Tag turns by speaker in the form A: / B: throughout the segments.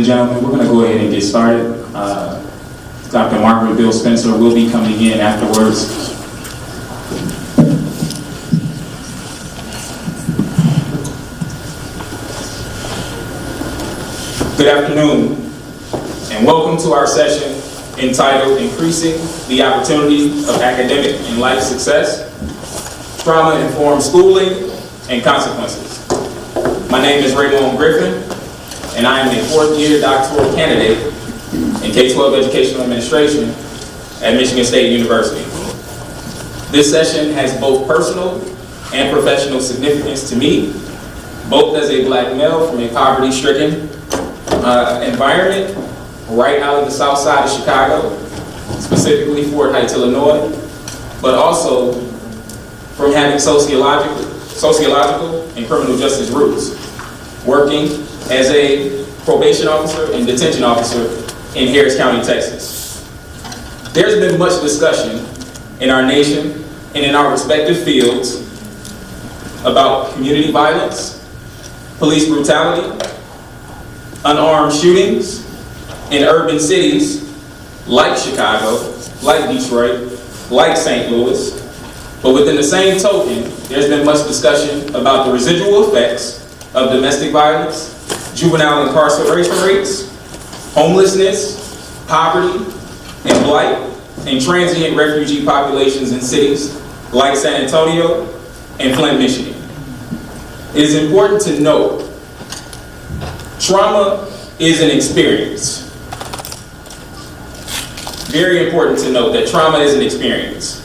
A: gentlemen, we're going to go ahead and get started. Dr. Margaret Bill Spencer will be coming in afterwards. Good afternoon, and welcome to our session entitled Increasing the Opportunity of Academic and Life Success, Trauma-Informed Schooling and Consequences. My name is Raymond Griffin, and I am a fourth-year doctoral candidate in K-12 Educational Administration at Michigan State University. This session has both personal and professional significance to me, both as a black male from a poverty-stricken environment right out of the south side of Chicago, specifically Fort Heights, Illinois, but also from having sociological and criminal justice roots, working as a probation officer and detention officer in Harris County, Texas. There's been much discussion in our nation and in our respective fields about community violence, police brutality, unarmed shootings in urban cities like Chicago, like Detroit, like St. Louis. But within the same token, there's been much discussion about the residual effects of domestic violence, juvenile incarceration rates, homelessness, poverty, and blight, and transient refugee populations in cities like San Antonio and Flint, Michigan. It is important to note, trauma is an experience. Very important to note that trauma is an experience.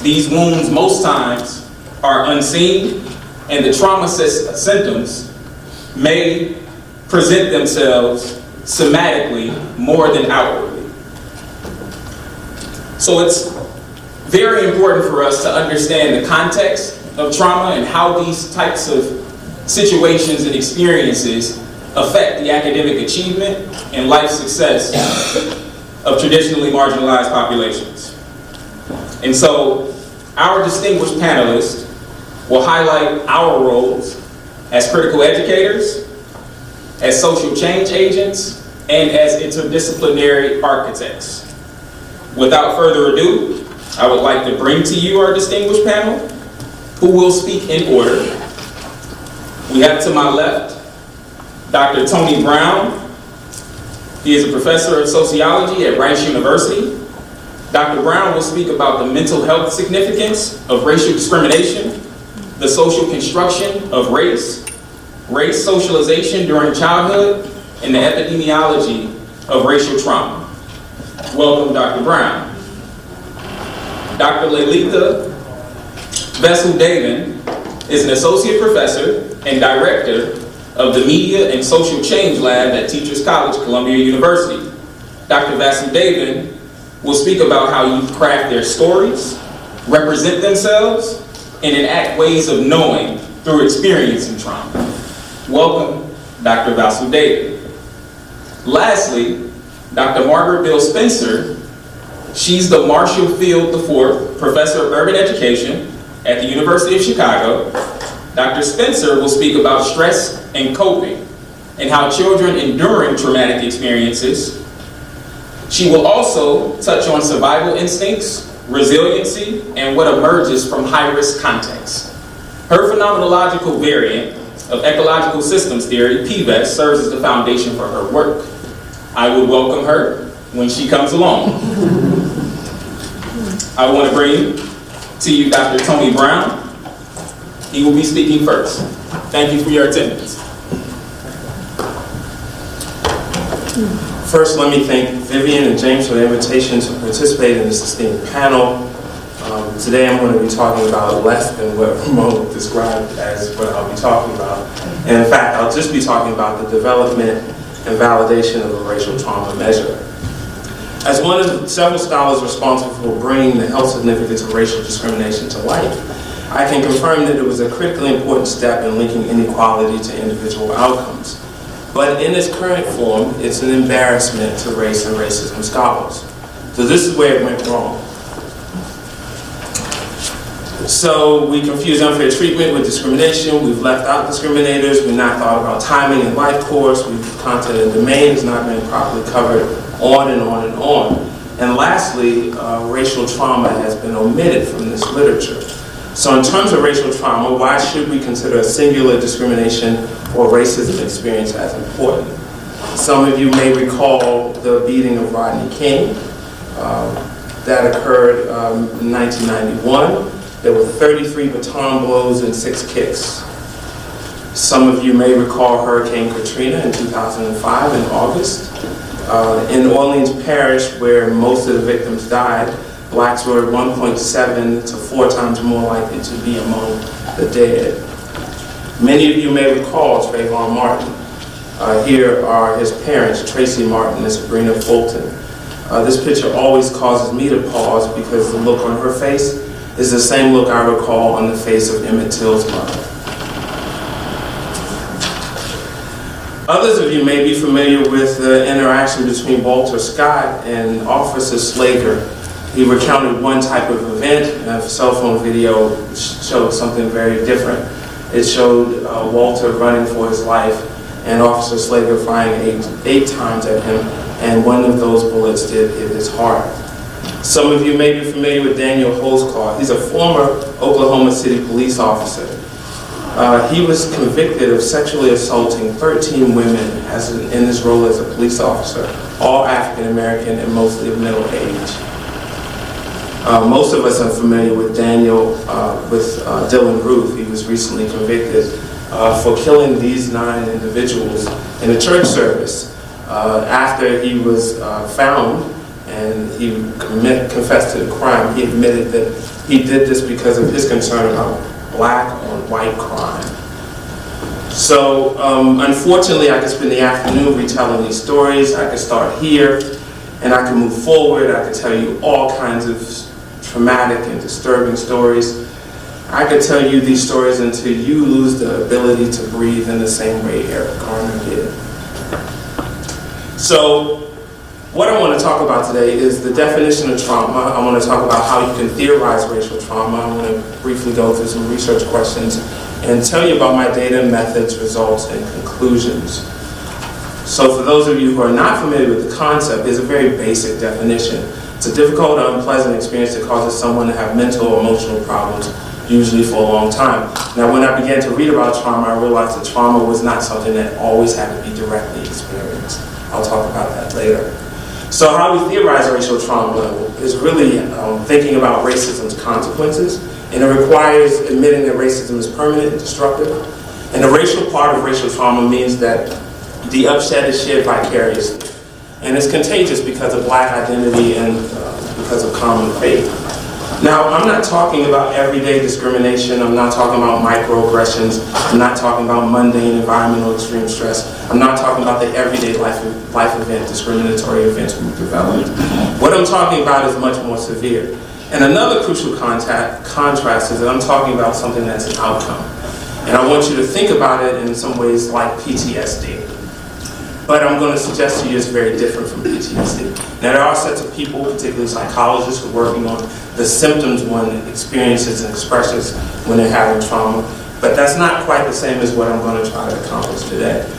A: These wounds most times are unseen, and the trauma symptoms may present themselves somatically more than outwardly. So it's very important for us to understand the context of trauma and how these types of situations and experiences affect the academic achievement and life success of traditionally marginalized populations. And so our distinguished panelists will highlight our roles as critical educators, as social change agents, and as interdisciplinary architects. Without further ado, I would like to bring to you our distinguished panel, who will speak in order. We have to my left, Dr. Tony Brown. He is a professor of sociology at Rice University. Dr. Brown will speak about the mental health significance of racial discrimination, the social construction of race socialization during childhood, and the epidemiology of racial trauma. Welcome, Dr. Brown. Dr. Lalitha Vasudevan is an associate professor and director of the Media and Social Change Lab at Teachers College, Columbia University. Dr. Vasudevan will speak about how youth craft their stories, represent themselves, and enact ways of knowing through experiencing trauma. Welcome, Dr. Vasudevan. Lastly, Dr. Margaret Bill Spencer. She's the Marshall Field IV Professor of Urban Education at the University of Chicago. Dr. Spencer will speak about stress and coping and how children enduring traumatic experiences. She will also touch on survival instincts, resiliency, and what emerges from high-risk contexts. Her phenomenological variant of ecological systems theory, PVES, serves as the foundation for her work. I would welcome her when she comes along. I want to bring to you Dr. Tony Brown. He will be speaking first. Thank you for your attendance.
B: First, let me thank Vivian and James for the invitation to participate in this esteemed panel. Today I'm going to be talking about less than what Ramon described as what I'll be talking about. And in fact, I'll just be talking about the development and validation of a racial trauma measure. As one of several scholars responsible for bringing the health significance of racial discrimination to light, I can confirm that it was a critically important step in linking inequality to individual outcomes. But in its current form, it's an embarrassment to race and racism scholars. So this is where it went wrong. So we confuse unfair treatment with discrimination. We've left out discriminators. We've not thought about timing and life course. Content and domain has not been properly covered, on and on and on. And lastly, racial trauma has been omitted from this literature. So in terms of racial trauma, why should we consider a singular discrimination or racism experience as important? Some of you may recall the beating of Rodney King. That occurred in 1991. There were 33 baton blows and 6 kicks. Some of you may recall Hurricane Katrina in 2005 in August. In Orleans Parish, where most of the victims died, blacks were 1.7 to 4 times more likely to be among the dead. Many of you may recall Trayvon Martin. Here are his parents, Tracy Martin and Sabrina Fulton. This picture always causes me to pause because the look on her face is the same look I recall on the face of Emmett Till's mother. Others of you may be familiar with the interaction between Walter Scott and Officer Slager. He recounted one type of event, and a cell phone video showed something very different. It showed Walter running for his life and Officer Slager firing eight times at him, and one of those bullets did hit his heart. Some of you may be familiar with Daniel Holzclaw. He's a former Oklahoma City police officer. He was convicted of sexually assaulting 13 women in his role as a police officer, all African American and mostly of middle age. Most of us are familiar with Daniel, with Dylan Roof. He was recently convicted for killing these 9 individuals in a church service. After he was found and he confessed to the crime, he admitted that he did this because of his concern about black on white crime. So unfortunately, I could spend the afternoon retelling these stories. I could start here and I could move forward. I could tell you all kinds of traumatic and disturbing stories. I could tell you these stories until you lose the ability to breathe in the same way Eric Garner did. So what I want to talk about today is the definition of trauma. I want to talk about how you can theorize racial trauma. I want to briefly go through some research questions and tell you about my data, methods, results, and conclusions. So for those of you who are not familiar with the concept, it's a very basic definition. It's a difficult or unpleasant experience that causes someone to have mental or emotional problems, usually for a long time. Now, when I began to read about trauma, I realized that trauma was not something that always had to be directly experienced. I'll talk about that later. So how we theorize racial trauma is really thinking about racism's consequences, and it requires admitting that racism is permanent and destructive. And the racial part of racial trauma means that the upset is shared vicariously. And it's contagious because of black identity and because of common faith. Now, I'm not talking about everyday discrimination. I'm not talking about microaggressions. I'm not talking about mundane environmental extreme stress. I'm not talking about the everyday life event, discriminatory events we've developed. What I'm talking about is much more severe. And another crucial contrast is that I'm talking about something that's an outcome. And I want you to think about it in some ways like PTSD. But I'm going to suggest to you it's very different from PTSD. Now, there are sets of people, particularly psychologists, who are working on the symptoms one experiences and expresses when they're having trauma, but that's not quite the same as what I'm going to try to accomplish today.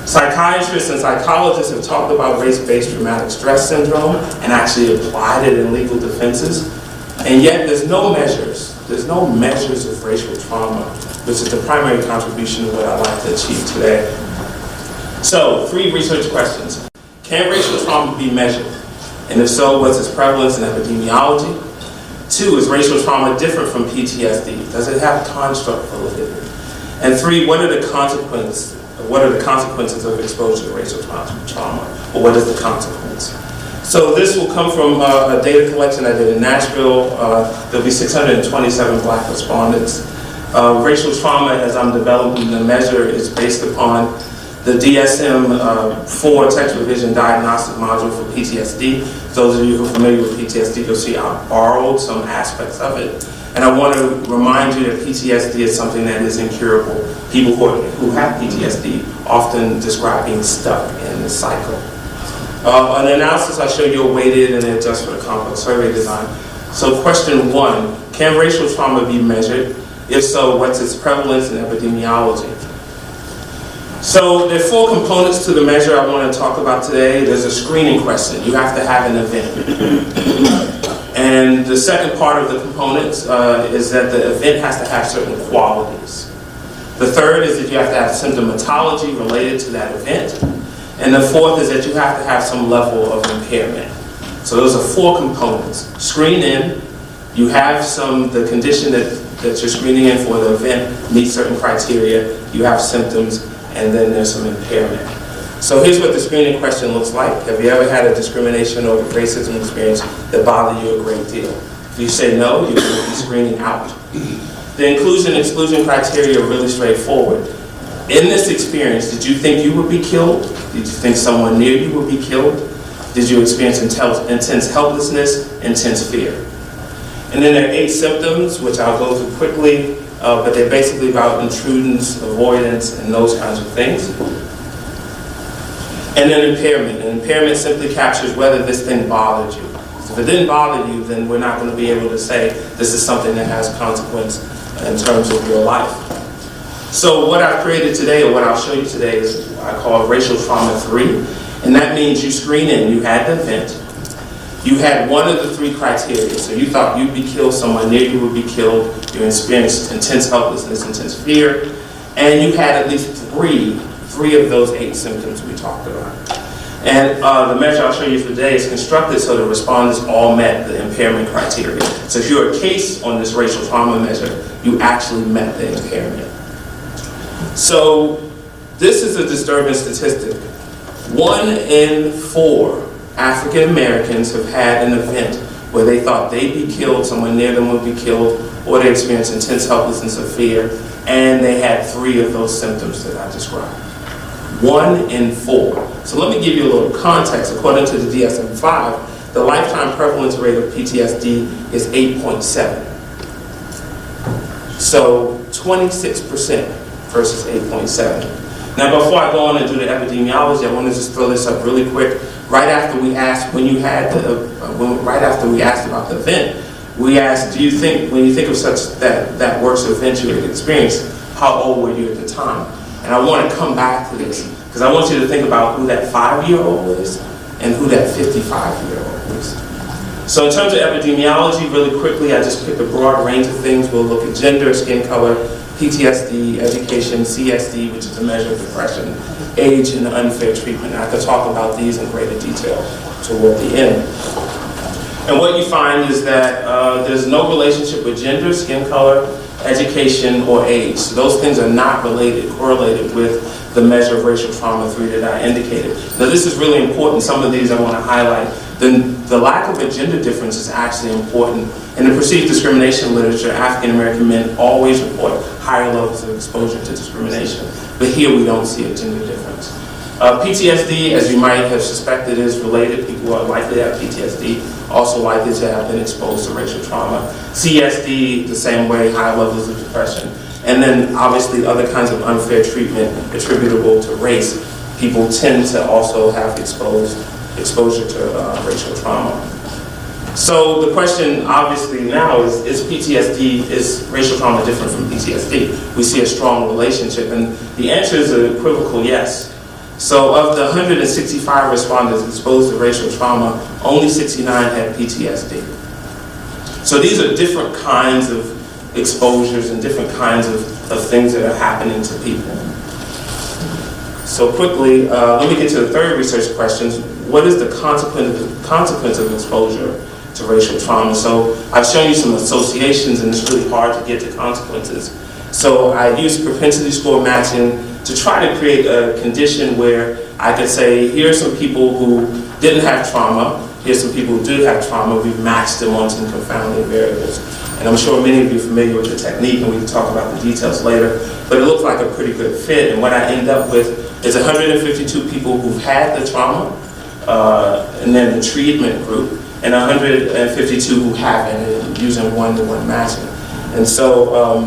B: Psychiatrists and psychologists have talked about race-based traumatic stress syndrome and actually applied it in legal defenses, and yet there's no measures of racial trauma, which is the primary contribution to what I'd like to achieve today. So, 3 research questions. Can racial trauma be measured? And if so, what's its prevalence and epidemiology? 2, is racial trauma different from PTSD? Does it have construct validity? And 3, what are the consequences? What are the consequences of exposure to racial trauma? Or what is the consequence? So this will come from a data collection I did in Nashville. There'll be 627 black respondents. Racial trauma, as I'm developing the measure, is based upon the DSM-4 text revision diagnostic module for PTSD. Those of you who are familiar with PTSD, you'll see I borrowed some aspects of it. And I want to remind you that PTSD is something that is incurable. People who have PTSD often describe being stuck in the cycle. An analysis I showed you a weighted and adjusted for the complex survey design. So question 1, Can racial trauma be measured? If so, what's its prevalence in epidemiology? So there are 4 components to the measure I want to talk about today. There's a screening question. You have to have an event. And the second part of the components is that the event has to have certain qualities. The third is that you have to have symptomatology related to that event. And the fourth is that you have to have some level of impairment. So those are 4 components. Screen in, you have the condition that you're screening in for the event meets certain criteria, you have symptoms, and then there's some impairment. So here's what the screening question looks like. Have you ever had a discrimination or racism experience that bothered you a great deal? If you say no, you're going to be screening out. The inclusion and exclusion criteria are really straightforward. In this experience, did you think you would be killed? Did you think someone near you would be killed? Did you experience intense helplessness, intense fear? And then there are 8 symptoms, which I'll go through quickly, but they're basically about intrudence, avoidance, and those kinds of things. And then impairment. And impairment simply captures whether this thing bothered you. So if it didn't bother you, then we're not going to be able to say this is something that has consequence in terms of your life. So what I've created today, or what I'll show you today, is what I call racial trauma 3. And that means you screen in, you had the event, you had one of the 3 criteria. So you thought you'd be killed, someone near you would be killed, you experienced intense helplessness, intense fear, and you had at least three of those 8 symptoms we talked about. And the measure I'll show you today is constructed so the respondents all met the impairment criteria. So if you're a case on this racial trauma measure, you actually met the impairment. So this is a disturbing statistic. 1 in 4 African Americans have had an event where they thought they'd be killed, someone near them would be killed, or they experienced intense helplessness or fear, and they had 3 of those symptoms that I described. 1 in 4. So let me give you a little context. According to the DSM-5, the lifetime prevalence rate of PTSD is 8.7. So 26% versus 8.7. Now before I go on and do the epidemiology, I want to just throw this up really quick. Right after we asked, right after we asked about the event, we asked, do you think, when you think of such that worst event you had experienced, how old were you at the time? And I want to come back to this, because I want you to think about who that 5-year-old is and who that 55-year-old is. So in terms of epidemiology, really quickly, I just picked a broad range of things. We'll look at gender, skin color, PTSD, education, CSD, which is a measure of depression, age, and unfair treatment. And I could talk about these in greater detail toward the end. And what you find is that there's no relationship with gender, skin color, education, or age. So those things are not correlated with the measure of racial trauma 3 that I indicated. Now this is really important. Some of these I want to highlight. The lack of a gender difference is actually important. In the perceived discrimination literature, African American men always report higher levels of exposure to discrimination. But here we don't see a gender difference. PTSD, as you might have suspected, is related. People are likely to have PTSD, also likely to have been exposed to racial trauma. CSD, the same way, high levels of depression. And then obviously other kinds of unfair treatment attributable to race. People tend to also have exposure to racial trauma. So the question obviously now is racial trauma different from PTSD? We see a strong relationship, and the answer is an equivocal yes. So of the 165 respondents exposed to racial trauma, only 69 had PTSD. So these are different kinds of exposures and different kinds of things that are happening to people. So quickly, let me get to the third research question. What is the consequence of exposure to racial trauma? So I've shown you some associations, and it's really hard to get to consequences. So I used propensity score matching to try to create a condition where I could say, here are some people who didn't have trauma, here's some people who did have trauma, we've matched them on some confounding variables. And I'm sure many of you are familiar with the technique, and we can talk about the details later, but it looks like a pretty good fit. And what I end up with is 152 people who've had the trauma, and then the treatment group, and 152 who haven't, using one-to-one matching. And so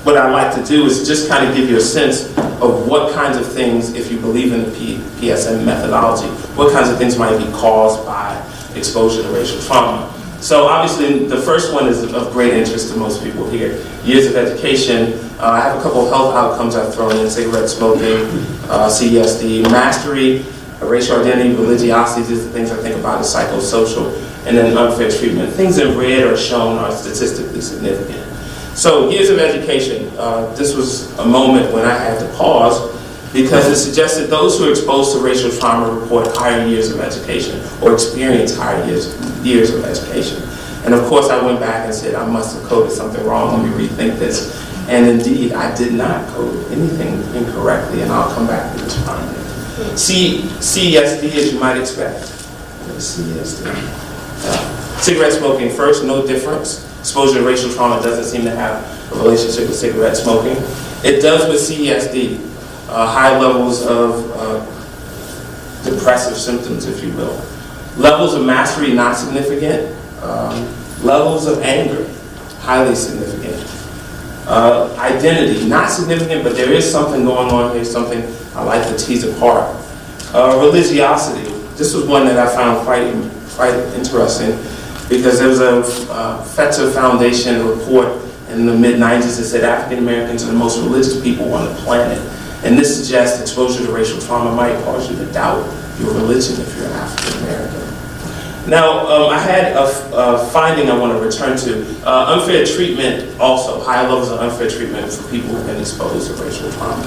B: what I like to do is just kind of give you a sense of what kinds of things, if you believe in the PSM methodology, what kinds of things might be caused by exposure to racial trauma. So obviously, the first one is of great interest to most people here. Years of education. I have a couple of health outcomes I've thrown in: cigarette smoking, CESD, mastery, racial identity, religiosity. These are the things I think about as psychosocial. And then unfair treatment. Things in red or shown are statistically significant. So years of education. This was a moment when I had to pause, because it suggested those who are exposed to racial trauma report higher years of education or experience higher years of education. And of course I went back and said, I must have coded something wrong, let me rethink this. And indeed, I did not code anything incorrectly, and I'll come back to this finding. CESD, as you might expect. CESD. Cigarette smoking first, no difference. Exposure to racial trauma doesn't seem to have a relationship with cigarette smoking. It does with CESD. High levels of depressive symptoms, if you will. Levels of mastery, not significant. Levels of anger, highly significant. Identity, not significant, but there is something going on here, something I like to tease apart. Religiosity, this was one that I found quite interesting, because there was a Fetzer Foundation report in the mid-90s that said African Americans are the most religious people on the planet. And this suggests exposure to racial trauma might cause you to doubt your religion if you're African American. Now, I had a finding I want to return to. Unfair treatment also, high levels of unfair treatment for people who have been exposed to racial trauma.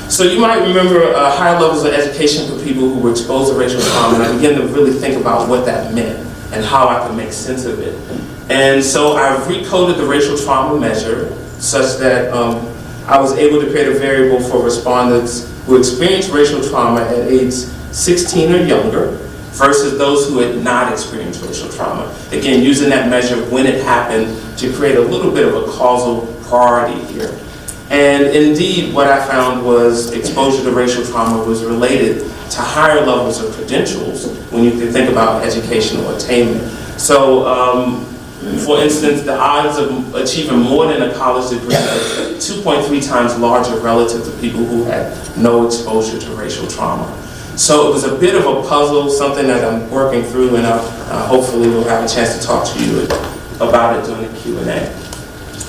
B: So you might remember high levels of education for people who were exposed to racial trauma, and I began to really think about what that meant and how I could make sense of it. And so I recoded the racial trauma measure such that I was able to create a variable for respondents who experienced racial trauma at age 16 or younger versus those who had not experienced racial trauma. Again, using that measure when it happened to create a little bit of a causal priority here. And indeed, what I found was exposure to racial trauma was related to higher levels of credentials when you can think about educational attainment. So, for instance, the odds of achieving more than a college degree are 2.3 times larger relative to people who had no exposure to racial trauma. So it was a bit of a puzzle, something that I'm working through, and hopefully we'll have a chance to talk to you about it during the Q&A.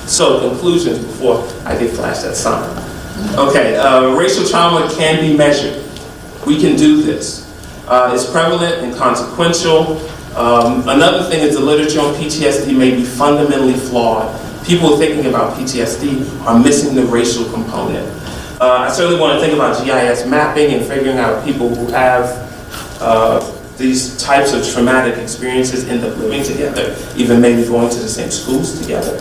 B: So conclusions before I get flashed that sign. Okay, racial trauma can be measured. We can do this. It's prevalent and consequential. Another thing is the literature on PTSD may be fundamentally flawed. People thinking about PTSD are missing the racial component. I certainly want to think about GIS mapping and figuring out people who have these types of traumatic experiences end up living together, even maybe going to the same schools together.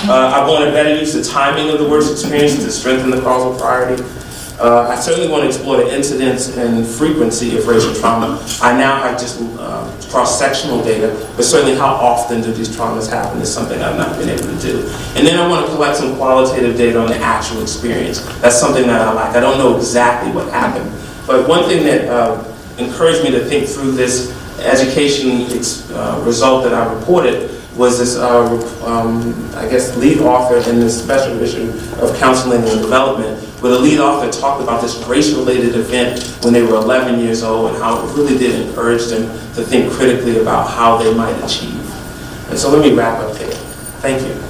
B: I want to better use the timing of the worst experience to strengthen the causal priority. I certainly want to explore the incidence and frequency of racial trauma. I now have just cross-sectional data, but certainly how often do these traumas happen is something I've not been able to do. And then I want to collect some qualitative data on the actual experience. That's something that I like. I don't know exactly what happened, but one thing that encouraged me to think through this education result that I reported was this, I guess, lead author in this special issue of Counseling and Development, where the lead author talked about this race-related event when they were 11 years old and how it really did encourage them to think critically about how they might achieve. And so let me wrap up there. Thank you.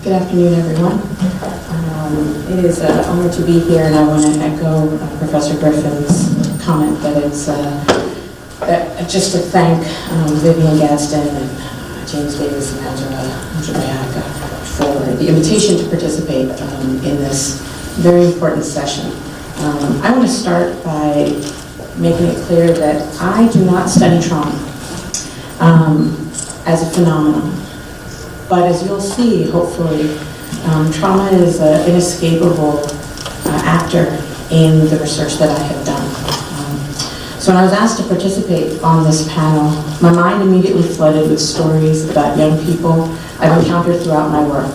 C: Good afternoon, everyone. It is an honor to be here, and I want to echo Professor Griffin's comment that it's just to thank Vivian Gaston and James Davis and Angela Mayaka for the invitation to participate in this very important session. I want to start by making it clear that I do not study trauma as a phenomenon. But as you'll see, hopefully, trauma is an inescapable actor in the research that I have done. So when I was asked to participate on this panel, my mind immediately flooded with stories about young people I've encountered throughout my work.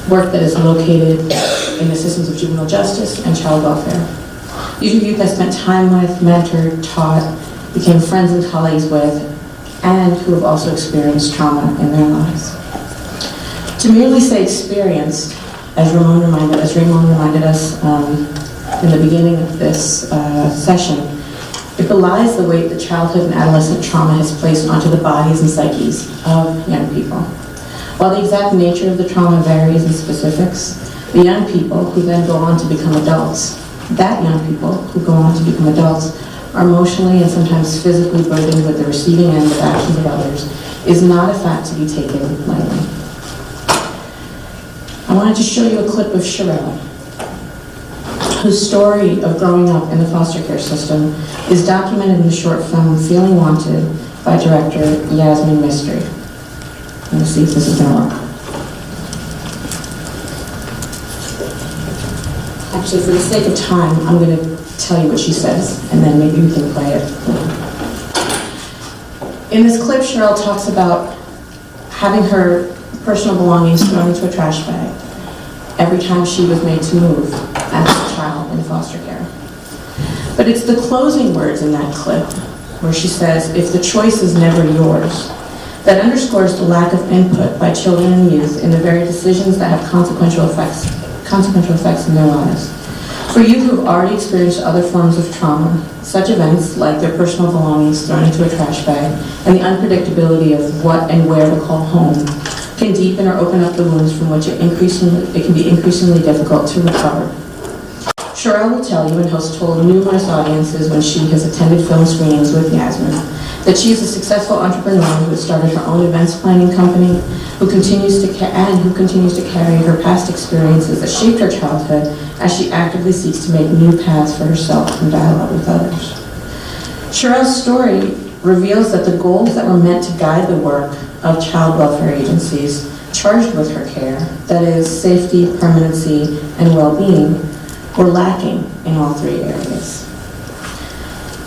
C: Work that is located in the systems of juvenile justice and child welfare. These are youth I spent time with, mentored, taught, became friends and colleagues with, and who have also experienced trauma in their lives. To merely say experienced, as Ramon reminded us in the beginning of this session, it belies the weight that childhood and adolescent trauma has placed onto the bodies and psyches of young people. While the exact nature of the trauma varies in specifics, the young people who then go on to become adults, are emotionally and sometimes physically burdened with the receiving end of actions of others is not a fact to be taken lightly. I wanted to show you a clip of Sherelle, whose story of growing up in the foster care system is documented in the short film Feeling Wanted by director Yasmin Mistry. Let's see if this is going to work. Actually, for the sake of time, I'm going to tell you what she says, and then maybe we can play it. In this clip, Sherelle talks about having her personal belongings thrown into a trash bag every time she was made to move as a child in foster care. But it's the closing words in that clip where she says, "If the choice is never yours," that underscores the lack of input by children and youth in the very decisions that have consequential effects in their lives. For youth who have already experienced other forms of trauma, such events like their personal belongings thrown into a trash bag and the unpredictability of what and where to call home can deepen or open up the wounds from which it can be increasingly difficult to recover. Sherelle will tell you, and has told numerous audiences when she has attended film screenings with Yasmin, that she is a successful entrepreneur who has started her own events planning company, who continues to carry her past experiences that shaped her childhood as she actively seeks to make new paths for herself in dialogue with others. Sherelle's story reveals that the goals that were meant to guide the work of child welfare agencies charged with her care, that is, safety, permanency, and well-being, were lacking in all three areas.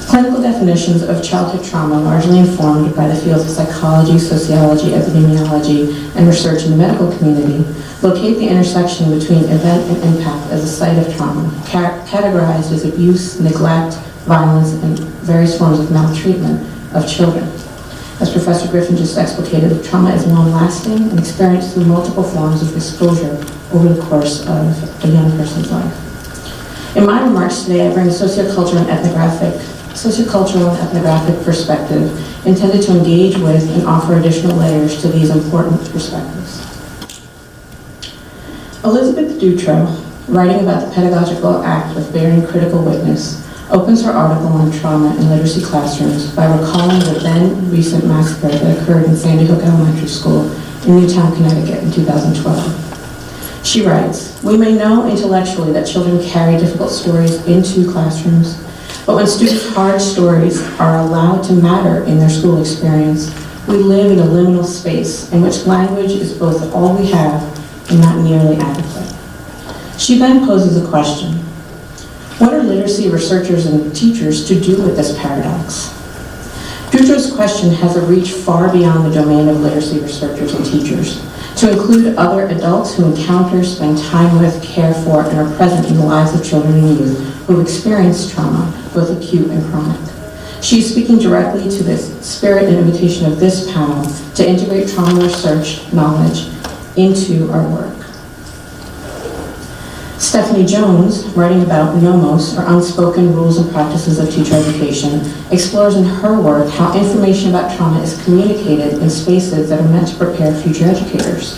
C: Clinical definitions of childhood trauma, largely informed by the fields of psychology, sociology, epidemiology, and research in the medical community, locate the intersection between event and impact as a site of trauma, categorized as abuse, neglect, violence, and various forms of maltreatment of children. As Professor Griffin just explicated, trauma is long-lasting and experienced through multiple forms of exposure over the course of a young person's life. In my remarks today, I bring a sociocultural and ethnographic perspective intended to engage with and offer additional layers to these important perspectives. Elizabeth Dutro, writing about the pedagogical act of bearing critical witness, opens her article on trauma in literacy classrooms by recalling the then recent massacre that occurred in Sandy Hook Elementary School in Newtown, Connecticut in 2012. She writes, "We may know intellectually that children carry difficult stories into classrooms, but when students' hard stories are allowed to matter in their school experience, we live in a liminal space in which language is both all we have and not nearly adequate." She then poses a question. What are literacy researchers and teachers to do with this paradox? Dutro's question has a reach far beyond the domain of literacy researchers and teachers, to include other adults who encounter, spend time with, care for, and are present in the lives of children and youth who have experienced trauma, both acute and chronic. She is speaking directly to the spirit and invitation of this panel to integrate trauma research knowledge into our work. Stephanie Jones, writing about nomos, or unspoken rules and practices of teacher education, explores in her work how information about trauma is communicated in spaces that are meant to prepare future educators.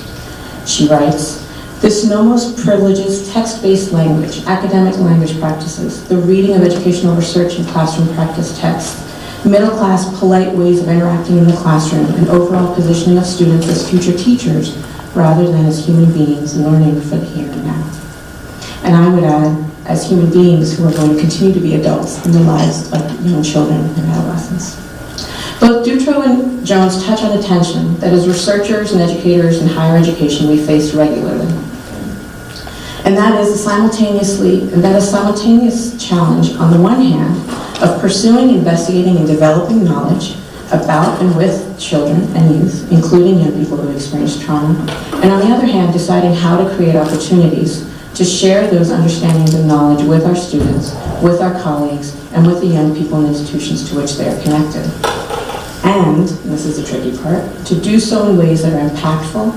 C: She writes, "This nomos privileges text-based language, academic language practices, the reading of educational research and classroom practice texts, middle-class, polite ways of interacting in the classroom, and overall positioning of students as future teachers rather than as human beings learning for the here and now." And I would add, as human beings who are going to continue to be adults in the lives of young children and adolescents. Both Dutrow and Jones touch on a tension that as researchers and educators in higher education we face regularly. And that is a simultaneous challenge on the one hand of pursuing, investigating, and developing knowledge about and with children and youth, including young people who experience trauma, and on the other hand, deciding how to create opportunities to share those understandings and knowledge with our students, with our colleagues, and with the young people and institutions to which they are connected. And this is the tricky part, to do so in ways that are impactful,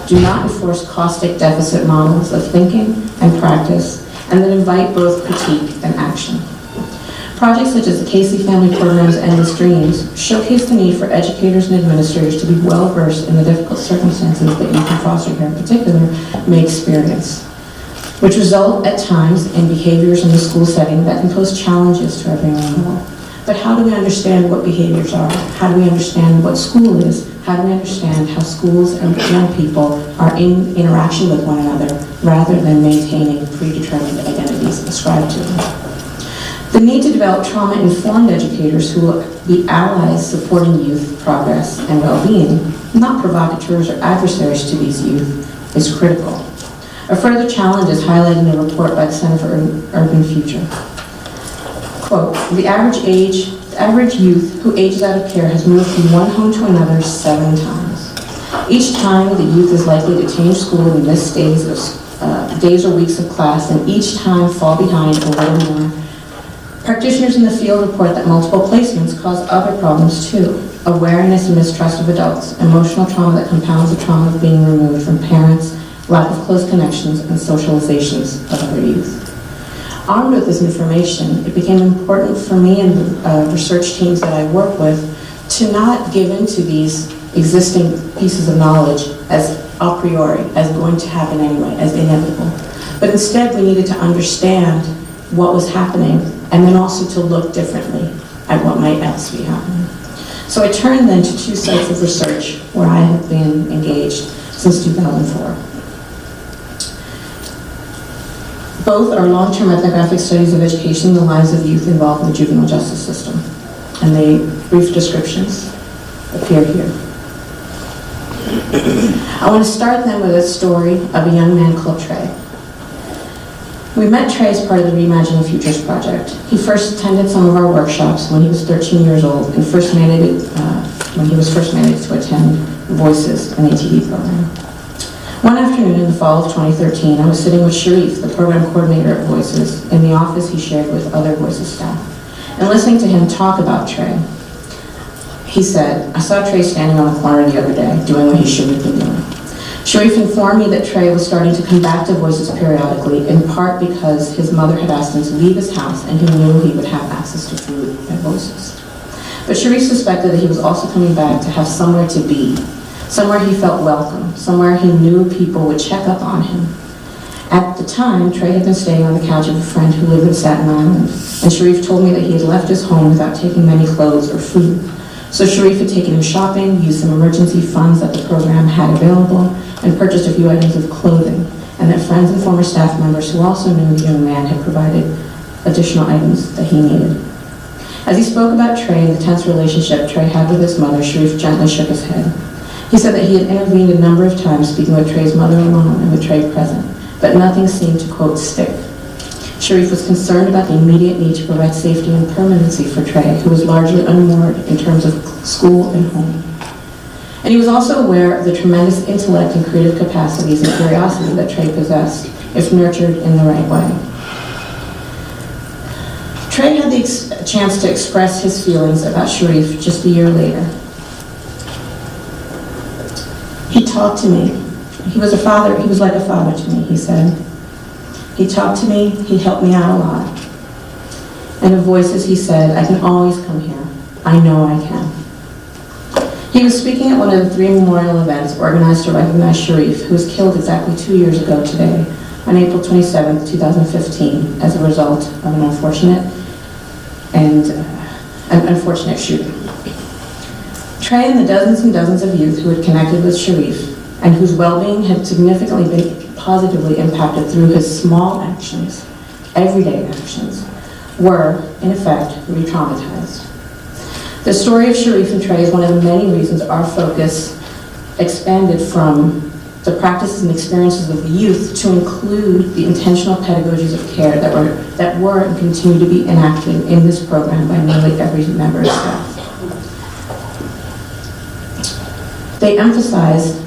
C: do not enforce caustic deficit models of thinking and practice, and that invite both critique and action. Projects such as the Casey Family Program's Endless Dreams showcase the need for educators and administrators to be well-versed in the difficult circumstances that youth in foster care in particular may experience, which result at times in behaviors in the school setting that can pose challenges to everyone involved. But how do we understand what behaviors are? How do we understand what school is? How do we understand how schools and young people are in interaction with one another rather than maintaining predetermined identities ascribed to them? The need to develop trauma-informed educators who will be allies supporting youth progress and well-being, not provocateurs or adversaries to these youth, is critical. A further challenge is highlighted in a report by the Center for Urban Future. Quote, the average youth who ages out of care has moved from one home to another 7 times. Each time, the youth is likely to change school and miss days or weeks of class, and each time fall behind a little more. Practitioners in the field report that multiple placements cause other problems too. Awareness and mistrust of adults, emotional trauma that compounds the trauma of being removed from parents, lack of close connections, and socializations of other youth. Armed with this information, it became important for me and the research teams that I work with to not give in to these existing pieces of knowledge as a priori, as going to happen anyway, as inevitable. But instead, we needed to understand what was happening and then also to look differently at what might else be happening. So I turned then to 2 sites of research where I have been engaged since 2004. Both are long-term ethnographic studies of education in the lives of youth involved in the juvenile justice system. And the brief descriptions appear here. I want to start then with a story of a young man called Trey. We met Trey as part of the Reimagining Futures project. He first attended some of our workshops when he was 13 years old and when he was first mandated to attend Voices, an ATD program. One afternoon in the fall of 2013, I was sitting with Sharif, the program coordinator at Voices, in the office he shared with other Voices staff, and listening to him talk about Trey. He said, I saw Trey standing on the corner the other day, doing what he should have been doing. Sharif informed me that Trey was starting to come back to Voices periodically, in part because his mother had asked him to leave his house and he knew he would have access to food at Voices. But Sharif suspected that he was also coming back to have somewhere to be, somewhere he felt welcome, somewhere he knew people would check up on him. At the time, Trey had been staying on the couch of a friend who lived in Staten Island, and Sharif told me that he had left his home without taking many clothes or food. So Sharif had taken him shopping, used some emergency funds that the program had available, and purchased a few items of clothing, and that friends and former staff members who also knew the young man had provided additional items that he needed. As he spoke about Trey and the tense relationship Trey had with his mother, Sharif gently shook his head. He said that he had intervened a number of times speaking with Trey's mother alone and with Trey present, but nothing seemed to, quote, stick. Sharif was concerned about the immediate need to provide safety and permanency for Trey, who was largely unmoored in terms of school and home. And he was also aware of the tremendous intellect and creative capacities and curiosity that Trey possessed, if nurtured in the right way. Trey had the chance to express his feelings about Sharif just a year later. He talked to me. He was like a father to me, he said. He talked to me, he helped me out a lot. And in Voices, he said, I can always come here. I know I can. He was speaking at one of the 3 memorial events organized to recognize Sharif, who was killed exactly 2 years ago today, on April 27, 2015, as a result of an unfortunate shooting. Trey and the dozens and dozens of youth who had connected with Sharif and whose well-being had significantly been positively impacted through his small actions, everyday actions, were, in effect, re-traumatized. The story of Sharif and Trey is one of the many reasons our focus expanded from the practices and experiences of the youth to include the intentional pedagogies of care that were and continue to be enacted in this program by nearly every member of staff. They emphasized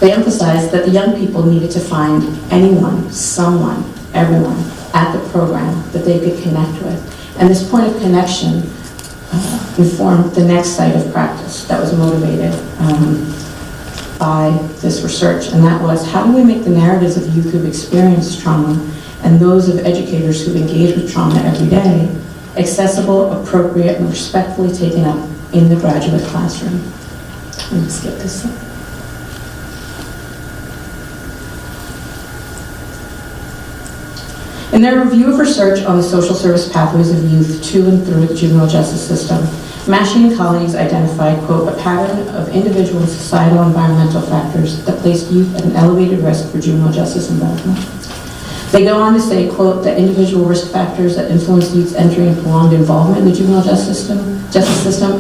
C: that the young people needed to find anyone, someone, everyone at the program that they could connect with. And this point of connection informed the next site of practice that was motivated by this research, and that was, how do we make the narratives of youth who've experienced trauma and those of educators who engage with trauma every day accessible, appropriate, and respectfully taken up in the graduate classroom? Let me skip this slide. In their review of research on the social service pathways of youth to and through the juvenile justice system, Mashi and colleagues identified, quote, a pattern of individual and societal environmental factors that placed youth at an elevated risk for juvenile justice involvement. They go on to say, quote, that individual risk factors that influenced youth's entry and prolonged involvement in the juvenile justice system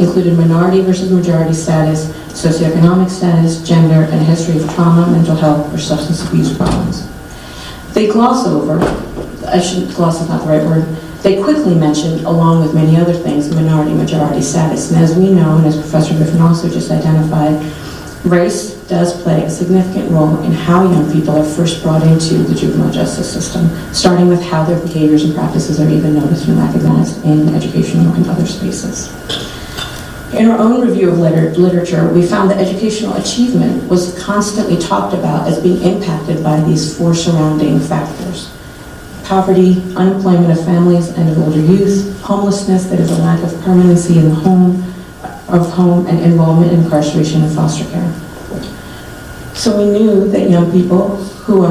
C: included minority versus majority status, socioeconomic status, gender, and a history of trauma, mental health, or substance abuse problems. They gloss over, gloss is not the right word, they quickly mentioned, along with many other things, minority-majority status. And as we know, and as Professor Griffin also just identified, race does play a significant role in how young people are first brought into the juvenile justice system, starting with how their behaviors and practices are even noticed and recognized in educational and other spaces. In our own review of literature, we found that educational achievement was constantly talked about as being impacted by these 4 surrounding factors: poverty, unemployment of families and of older youth, homelessness, that is a lack of permanency in the home, and involvement in incarceration and foster care. So we knew that young people who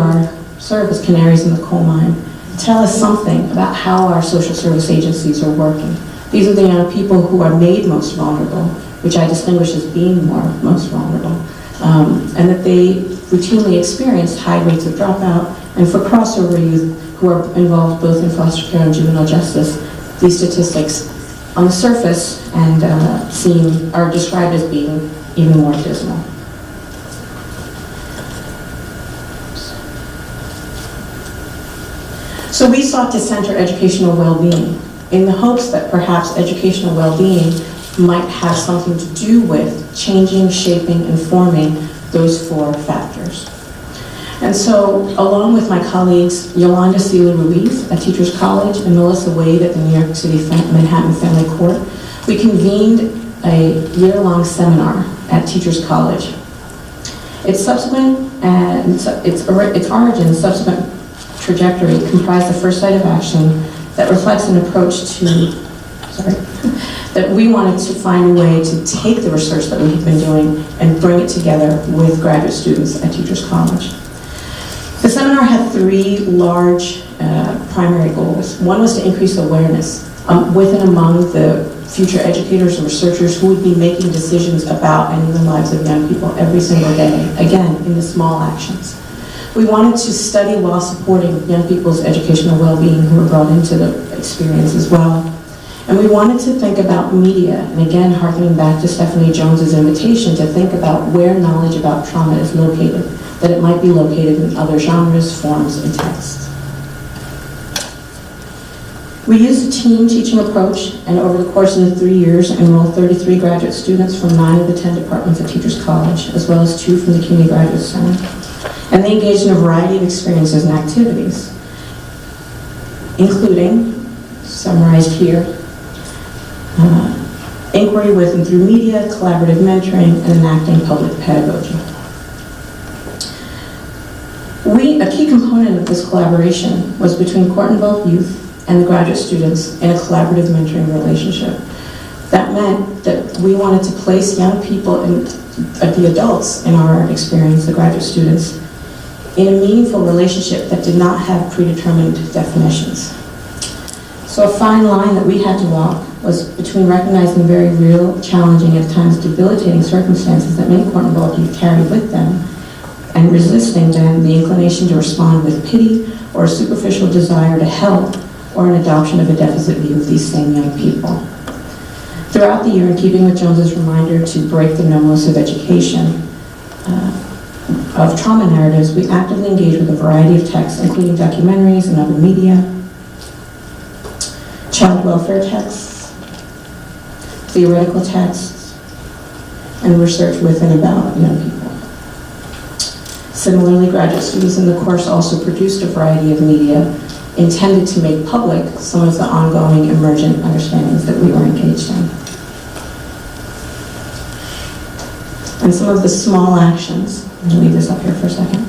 C: serve as canaries in the coal mine tell us something about how our social service agencies are working. These are the young people who are made most vulnerable, which I distinguish as being most vulnerable, and that they routinely experience high rates of dropout. And for crossover youth who are involved both in foster care and juvenile justice, these statistics on the surface and are described as being even more dismal. So we sought to center educational well-being in the hopes that perhaps educational well-being might have something to do with changing, shaping, and forming those 4 factors. And so, along with my colleagues Yolanda Sila Ruiz at Teachers College and Melissa Wade at the New York City Manhattan Family Court, we convened a year-long seminar at Teachers College. Its origin and subsequent trajectory comprised the first site of action that reflects an approach that we wanted to find a way to take the research that we had been doing and bring it together with graduate students at Teachers College. The seminar had 3 large primary goals. One was to increase awareness with and among the future educators and researchers who would be making decisions about and in the lives of young people every single day, again, in the small actions. We wanted to study while supporting young people's educational well-being who were brought into the experience as well. And we wanted to think about media, and again, harkening back to Stephanie Jones's invitation to think about where knowledge about trauma is located, that it might be located in other genres, forms, and texts. We used a team teaching approach, and over the course of the 3 years, enrolled 33 graduate students from 9 of the 10 departments at Teachers College, as well as 2 from the Community Graduate Center. And they engaged in a variety of experiences and activities, including, summarized here, inquiry with and through media, collaborative mentoring, and enacting public pedagogy. A key component of this collaboration was between court-involved youth and the graduate students in a collaborative mentoring relationship. That meant that we wanted to place young people and the adults in our experience, the graduate students, in a meaningful relationship that did not have predetermined definitions. So a fine line that we had to walk was between recognizing very real, challenging, at times debilitating circumstances that many court-involved youth carry with them, and resisting then the inclination to respond with pity or a superficial desire to help or an adoption of a deficit view of these same young people. Throughout the year, in keeping with Jones's reminder to break the nomos of education, of trauma narratives, we actively engage with a variety of texts, including documentaries and other media, child welfare texts, theoretical texts, and research with and about young people. Similarly, graduate students in the course also produced a variety of media intended to make public some of the ongoing emergent understandings that we were engaged in. And some of the small actions, I'm going to leave this up here for a second,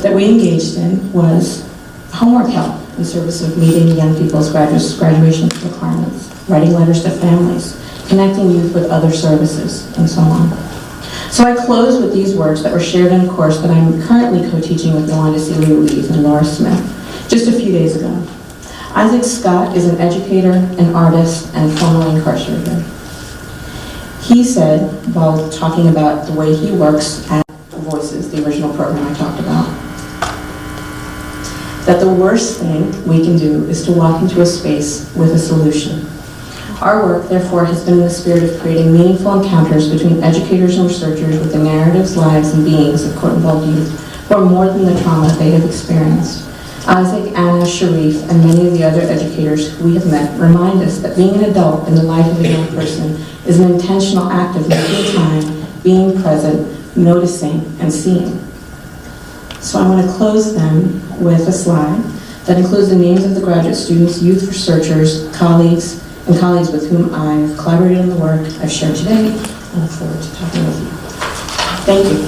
C: that we engaged in was homework help in service of meeting young people's graduation requirements, writing letters to families, connecting youth with other services, and so on. So I close with these words that were shared in a course that I'm currently co-teaching with Yolanda Celia Ruiz and Laura Smith just a few days ago. Isaac Scott is an educator, an artist, and formerly incarcerated. He said, while talking about the way he works at Voices, the original program I talked about, that the worst thing we can do is to walk into a space with a solution. Our work, therefore, has been in the spirit of creating meaningful encounters between educators and researchers with the narratives, lives, and beings of court-involved youth who are more than the trauma they have experienced. Isaac, Anna, Sharif, and many of the other educators we have met remind us that being an adult in the life of a young person is an intentional act of making time, being present, noticing, and seeing. So I want to close then with a slide that includes the names of the graduate students, youth researchers, colleagues with whom I've collaborated on the work I've shared today. I look forward to talking with you. Thank you.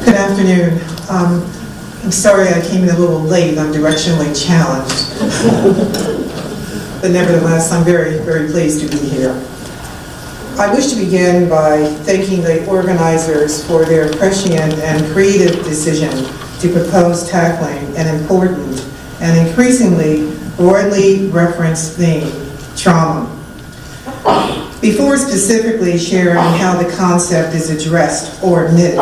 D: Good afternoon. I'm sorry I came in a little late. I'm directionally challenged. But nevertheless, I'm very, very pleased to be here. I wish to begin by thanking the organizers for their prescient and creative decision to propose tackling an important and increasingly broadly referenced theme, trauma. Before specifically sharing how the concept is addressed or admitted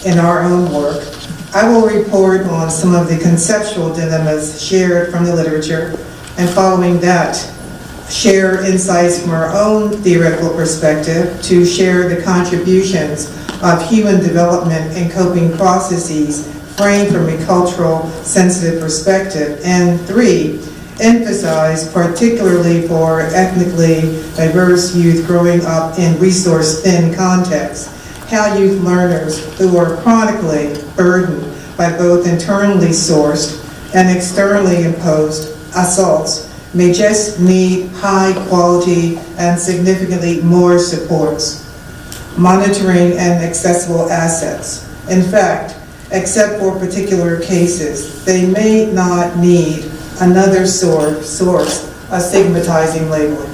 D: in our own work, I will report on some of the conceptual dilemmas shared from the literature, and following that, share insights from our own theoretical perspective to share the contributions of human development and coping processes framed from a cultural sensitive perspective, and 3, emphasize, particularly for ethnically diverse youth growing up in resource-thin contexts, how youth learners who are chronically burdened by both internally sourced and externally imposed assaults may just need high quality and significantly more supports, monitoring, and accessible assets. In fact, except for particular cases, they may not need another source of stigmatizing labeling.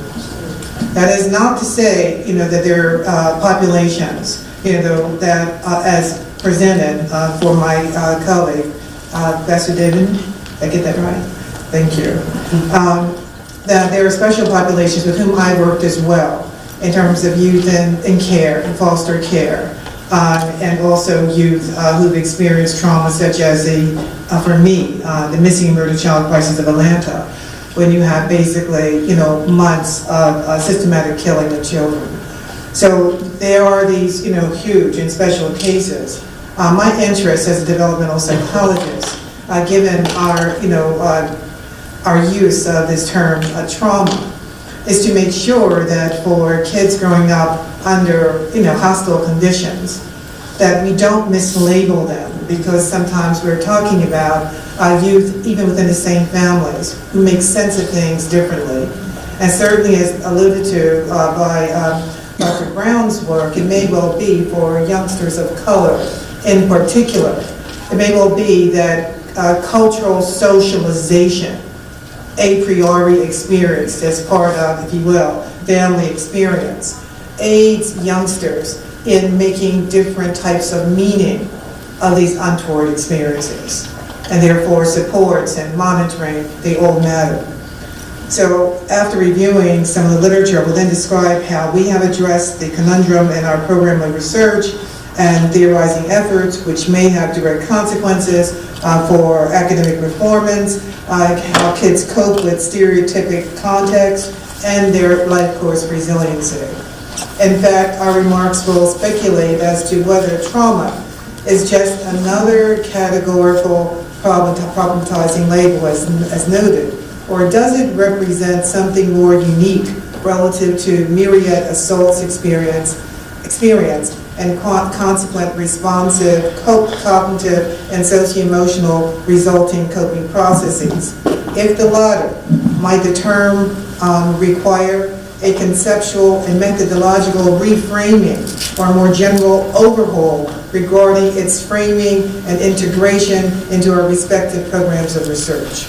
D: That is not to say, that there are populations, that as presented for my colleague, Pastor David, did I get that right? Thank you. That there are special populations with whom I worked as well, in terms of youth in care, in foster care, and also youth who've experienced trauma such as for me, the missing and murdered child crisis of Atlanta, when you have basically, months of systematic killing of children. So there are these, huge and special cases. My interest as a developmental psychologist, given our use of this term, trauma, is to make sure that for kids growing up under, hostile conditions, that we don't mislabel them, because sometimes we're talking about youth, even within the same families, who make sense of things differently. And certainly as alluded to by Dr. Brown's work, it may well be for youngsters of color in particular. It may well be that cultural socialization, a priori experienced as part of, if you will, family experience, aids youngsters in making different types of meaning of these untoward experiences. And therefore supports and monitoring, they all matter. So after reviewing some of the literature, I will then describe how we have addressed the conundrum in our program of research and theorizing efforts, which may have direct consequences for academic performance, how kids cope with stereotypic context, and their life course resiliency. In fact, our remarks will speculate as to whether trauma is just another categorical problematizing label as noted, or does it represent something more unique relative to myriad assaults experienced and consequent responsive, cognitive, and socio-emotional resulting coping processes? If the latter, might the term require a conceptual and methodological reframing or a more general overhaul regarding its framing and integration into our respective programs of research?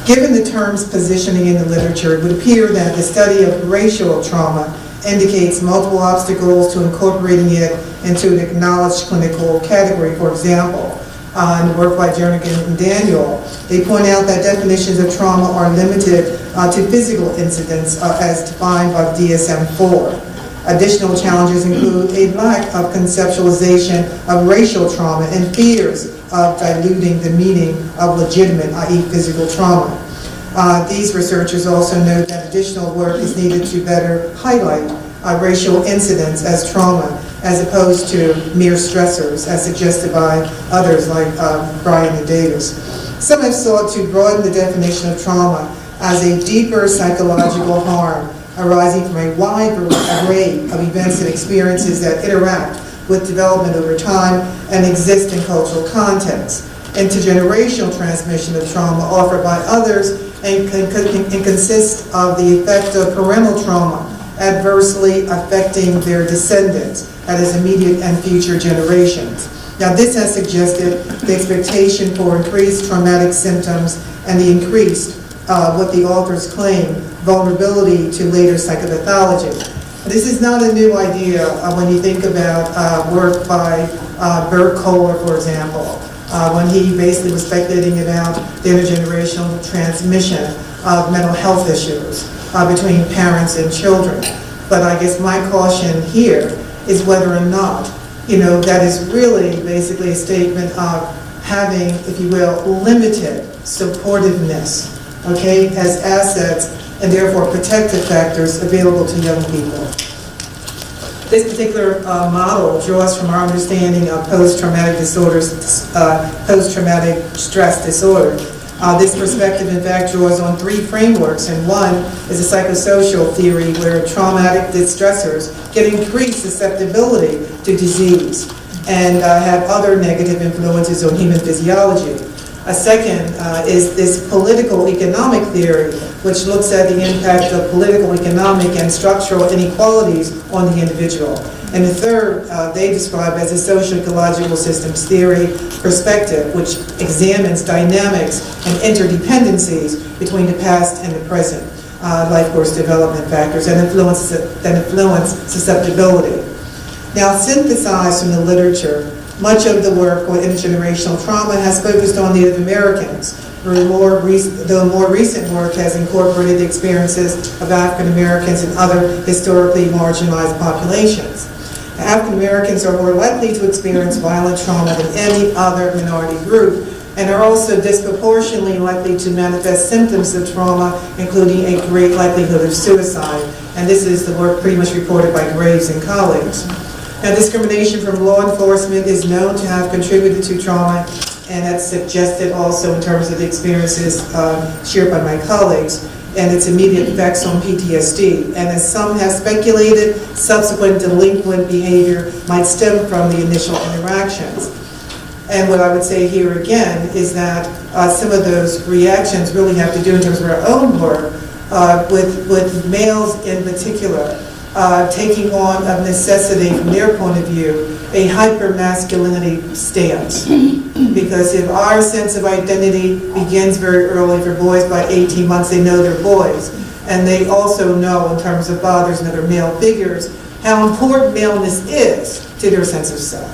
D: Given the term's positioning in the literature, it would appear that the study of racial trauma indicates multiple obstacles to incorporating it into an acknowledged clinical category. For example, in the work by Jernigan and Daniel, they point out that definitions of trauma are limited to physical incidents as defined by the DSM-4. Additional challenges include a lack of conceptualization of racial trauma and fears of diluting the meaning of legitimate, i.e. physical trauma. These researchers also note that additional work is needed to better highlight racial incidents as trauma as opposed to mere stressors, as suggested by others like Brian and Davis. Some have sought to broaden the definition of trauma as a deeper psychological harm arising from a wide array of events and experiences that interact with development over time and exist in cultural context. Intergenerational transmission of trauma offered by others and consists of the effect of parental trauma adversely affecting their descendants, that is, immediate and future generations. Now, this has suggested the expectation for increased traumatic symptoms and the increased, what the authors claim, vulnerability to later psychopathology. This is not a new idea when you think about work by Bert Kohler, for example, when he basically was speculating about the intergenerational transmission of mental health issues between parents and children. But I guess my caution here is whether or not, that is really basically a statement of having, if you will, limited supportiveness, okay, as assets and therefore protective factors available to young people. This particular model draws from our understanding of post-traumatic disorders, post-traumatic stress disorder. This perspective, in fact, draws on three frameworks, and one is a psychosocial theory where traumatic distressors get increased susceptibility to disease and have other negative influences on human physiology. A second is this political economic theory, which looks at the impact of political, economic, and structural inequalities on the individual. And the third, they describe as a socio-ecological systems theory perspective, which examines dynamics and interdependencies between the past and the present, life course development factors, and influence susceptibility. Now, synthesized from the literature, much of the work on intergenerational trauma has focused on Native Americans, though more recent work has incorporated the experiences of African Americans and other historically marginalized populations. African Americans are more likely to experience violent trauma than any other minority group, and are also disproportionately likely to manifest symptoms of trauma, including a great likelihood of suicide. And this is the work pretty much reported by Graves and colleagues. Now, discrimination from law enforcement is known to have contributed to trauma, and that's suggested also in terms of the experiences shared by my colleagues, and its immediate effects on PTSD. And as some have speculated, subsequent delinquent behavior might stem from the initial interactions. And what I would say here again is that some of those reactions really have to do in terms of our own work with males in particular, taking on of necessity from their point of view a hyper-masculinity stance. Because if our sense of identity begins very early for boys, by 18 months they know they're boys, and they also know in terms of fathers and other male figures how important maleness is to their sense of self.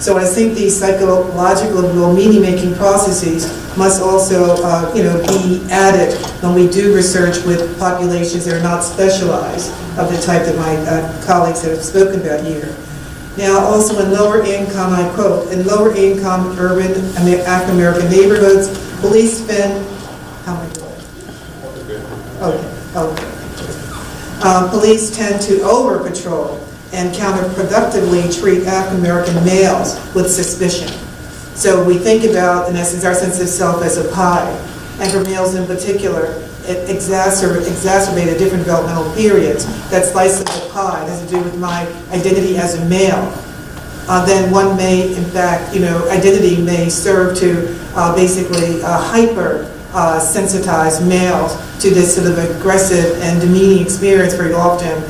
D: So I think these psychological and meaning-making processes must also be added when we do research with populations that are not specialized of the type that my colleagues have spoken about here. Now, also in lower income, I quote, in lower income urban African American neighborhoods, police spend, how many Okay. Police tend to over-patrol and counterproductively treat African American males with suspicion. So we think about, in essence, our sense of self as a pie, and for males in particular, it exacerbated different developmental periods. That slice of the pie has to do with my identity as a male. Then one may, in fact, identity may serve to basically hyper-sensitize males to this sort of aggressive and demeaning experience very often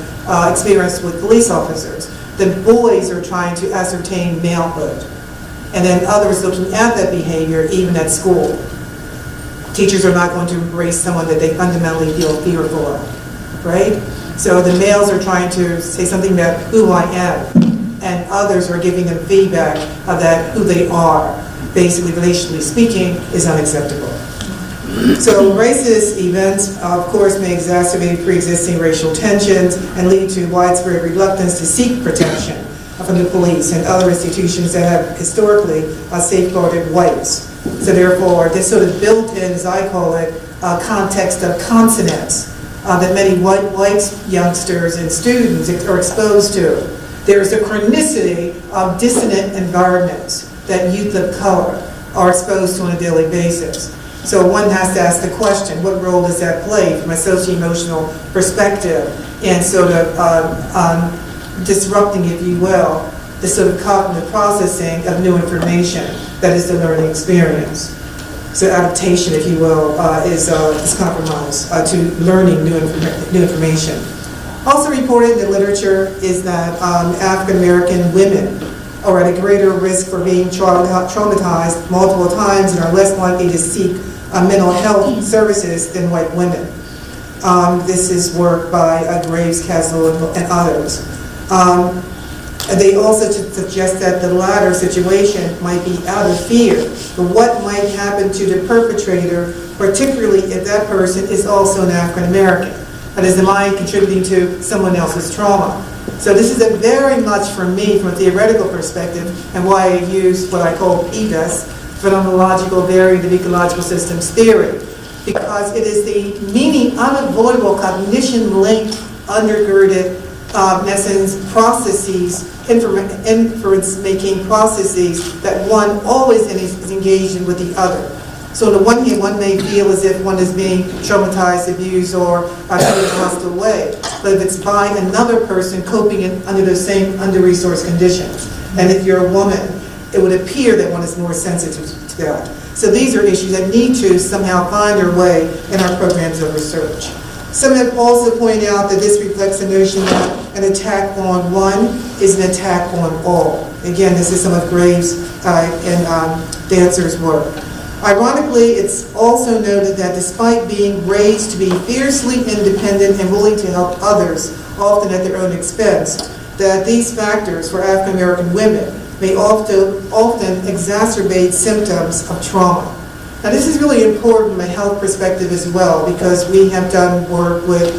D: experienced with police officers. The boys are trying to ascertain malehood, and then others looking at that behavior even at school. Teachers are not going to embrace someone that they fundamentally feel fearful of, right? So the males are trying to say something about who I am, and others are giving them feedback of that who they are, basically, relationally speaking, is unacceptable. So racist events, of course, may exacerbate pre-existing racial tensions and lead to widespread reluctance to seek protection from the police and other institutions that have historically safeguarded whites. So therefore, this sort of built-in, as I call it, context of consonance that many white youngsters and students are exposed to. There is a chronicity of dissonant environments that youth of color are exposed to on a daily basis. So one has to ask the question, what role does that play from a socio-emotional perspective in sort of disrupting, if you will, the sort of cognitive processing of new information that is the learning experience. So adaptation, if you will, is compromised to learning new information. Also reported in the literature is that African American women are at a greater risk for being traumatized multiple times and are less likely to seek mental health services than white women. This is work by Graves, Castle, and others. They also suggest that the latter situation might be out of fear for what might happen to the perpetrator, particularly if that person is also an African American. That is, the mind contributing to someone else's trauma. So this is a very much, for me, from a theoretical perspective, and why I use what I call PDUS, phenomenological variant of ecological systems theory, because it is the meaning unavoidable cognition-linked, undergirded, in essence, processes, inference-making processes that one always is engaged in with the other. So on the one hand, one may feel as if one is being traumatized, abused, or treated in a hostile way. But if it's by another person coping under those same under-resourced conditions, and if you're a woman, it would appear that one is more sensitive to that. So these are issues that need to somehow find their way in our programs of research. Some have also pointed out that this reflects the notion that an attack on one is an attack on all. Again, this is some of Graves' and Dancer's work. Ironically, it's also noted that despite being raised to be fiercely independent and willing to help others, often at their own expense, that these factors for African American women may often exacerbate symptoms of trauma. Now this is really important from a health perspective as well, because we have done work with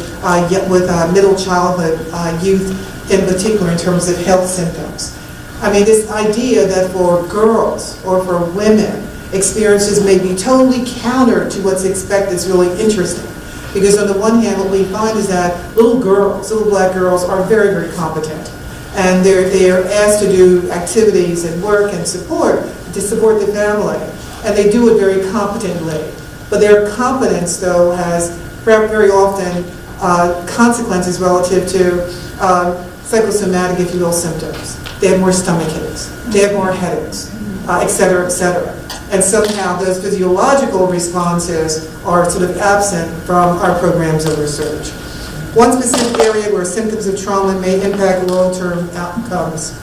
D: middle childhood youth in particular in terms of health symptoms. I mean, this idea that for girls or for women, experiences may be totally counter to what's expected is really interesting. Because on the one hand, what we find is that little black girls are very, very competent. And they're asked to do activities and work and support to support the family. And they do it very competently. But their competence, though, has very often consequences relative to psychosomatic, if you will, symptoms. They have more stomach aches. They have more headaches, et cetera, et cetera. and somehow those physiological responses are sort of absent from our programs of research. One specific area where symptoms of trauma may impact long-term outcomes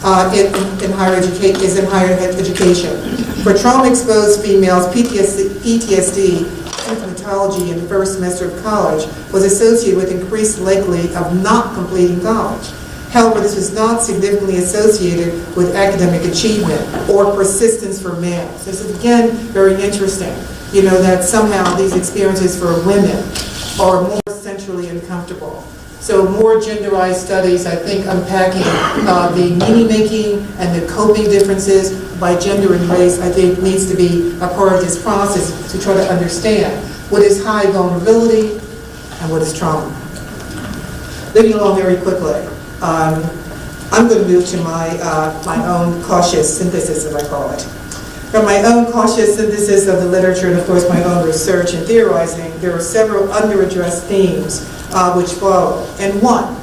D: in higher education. For trauma-exposed females, PTSD symptomatology in the first semester of college was associated with increased likelihood of not completing college. However, this was not significantly associated with academic achievement or persistence for males. This is, again, very interesting, that somehow these experiences for women are more centrally uncomfortable. So more genderized studies, I think, unpacking the meaning-making and the coping differences by gender and race, I think, needs to be a part of this process to try to understand what is high vulnerability and what is trauma. Moving along very quickly. I'm going to move to my own cautious synthesis, as I call it. From my own cautious synthesis of the literature and, of course, my own research and theorizing, there are several underaddressed themes which follow. And one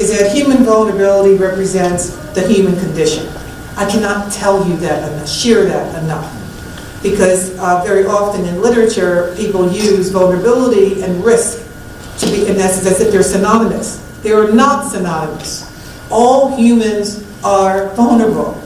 D: is that human vulnerability represents the human condition. I cannot tell you that enough, share that enough. Because very often in literature, people use vulnerability and risk to be, in essence, as if they're synonymous. They are not synonymous. All humans are vulnerable.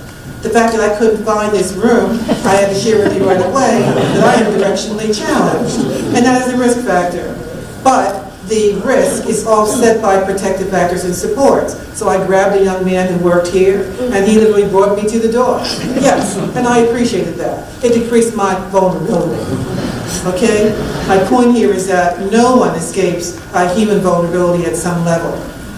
D: The fact that I couldn't find this room, I had to share with you right away that I am directionally challenged. And that is a risk factor. But the risk is offset by protective factors and supports. So I grabbed a young man who worked here, and he literally brought me to the door. Yes, and I appreciated that. It decreased my vulnerability. Okay? My point here is that no one escapes human vulnerability at some level.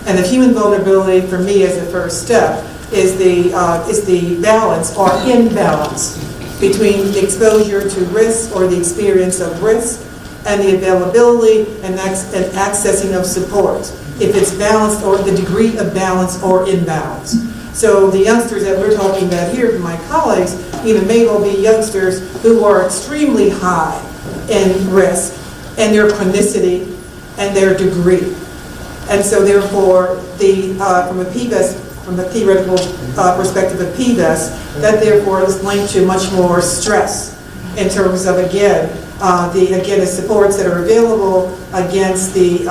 D: And if human vulnerability, for me, as a first step, is the balance or imbalance between the exposure to risk or the experience of risk and the availability and accessing of support, if it's balanced or the degree of balance or imbalance. So the youngsters that we're talking about here, my colleagues, may well be youngsters who are extremely high in risk and their chronicity and their degree. And so therefore, from the theoretical perspective of PVES, that therefore is linked to much more stress in terms of, again, the supports that are available against the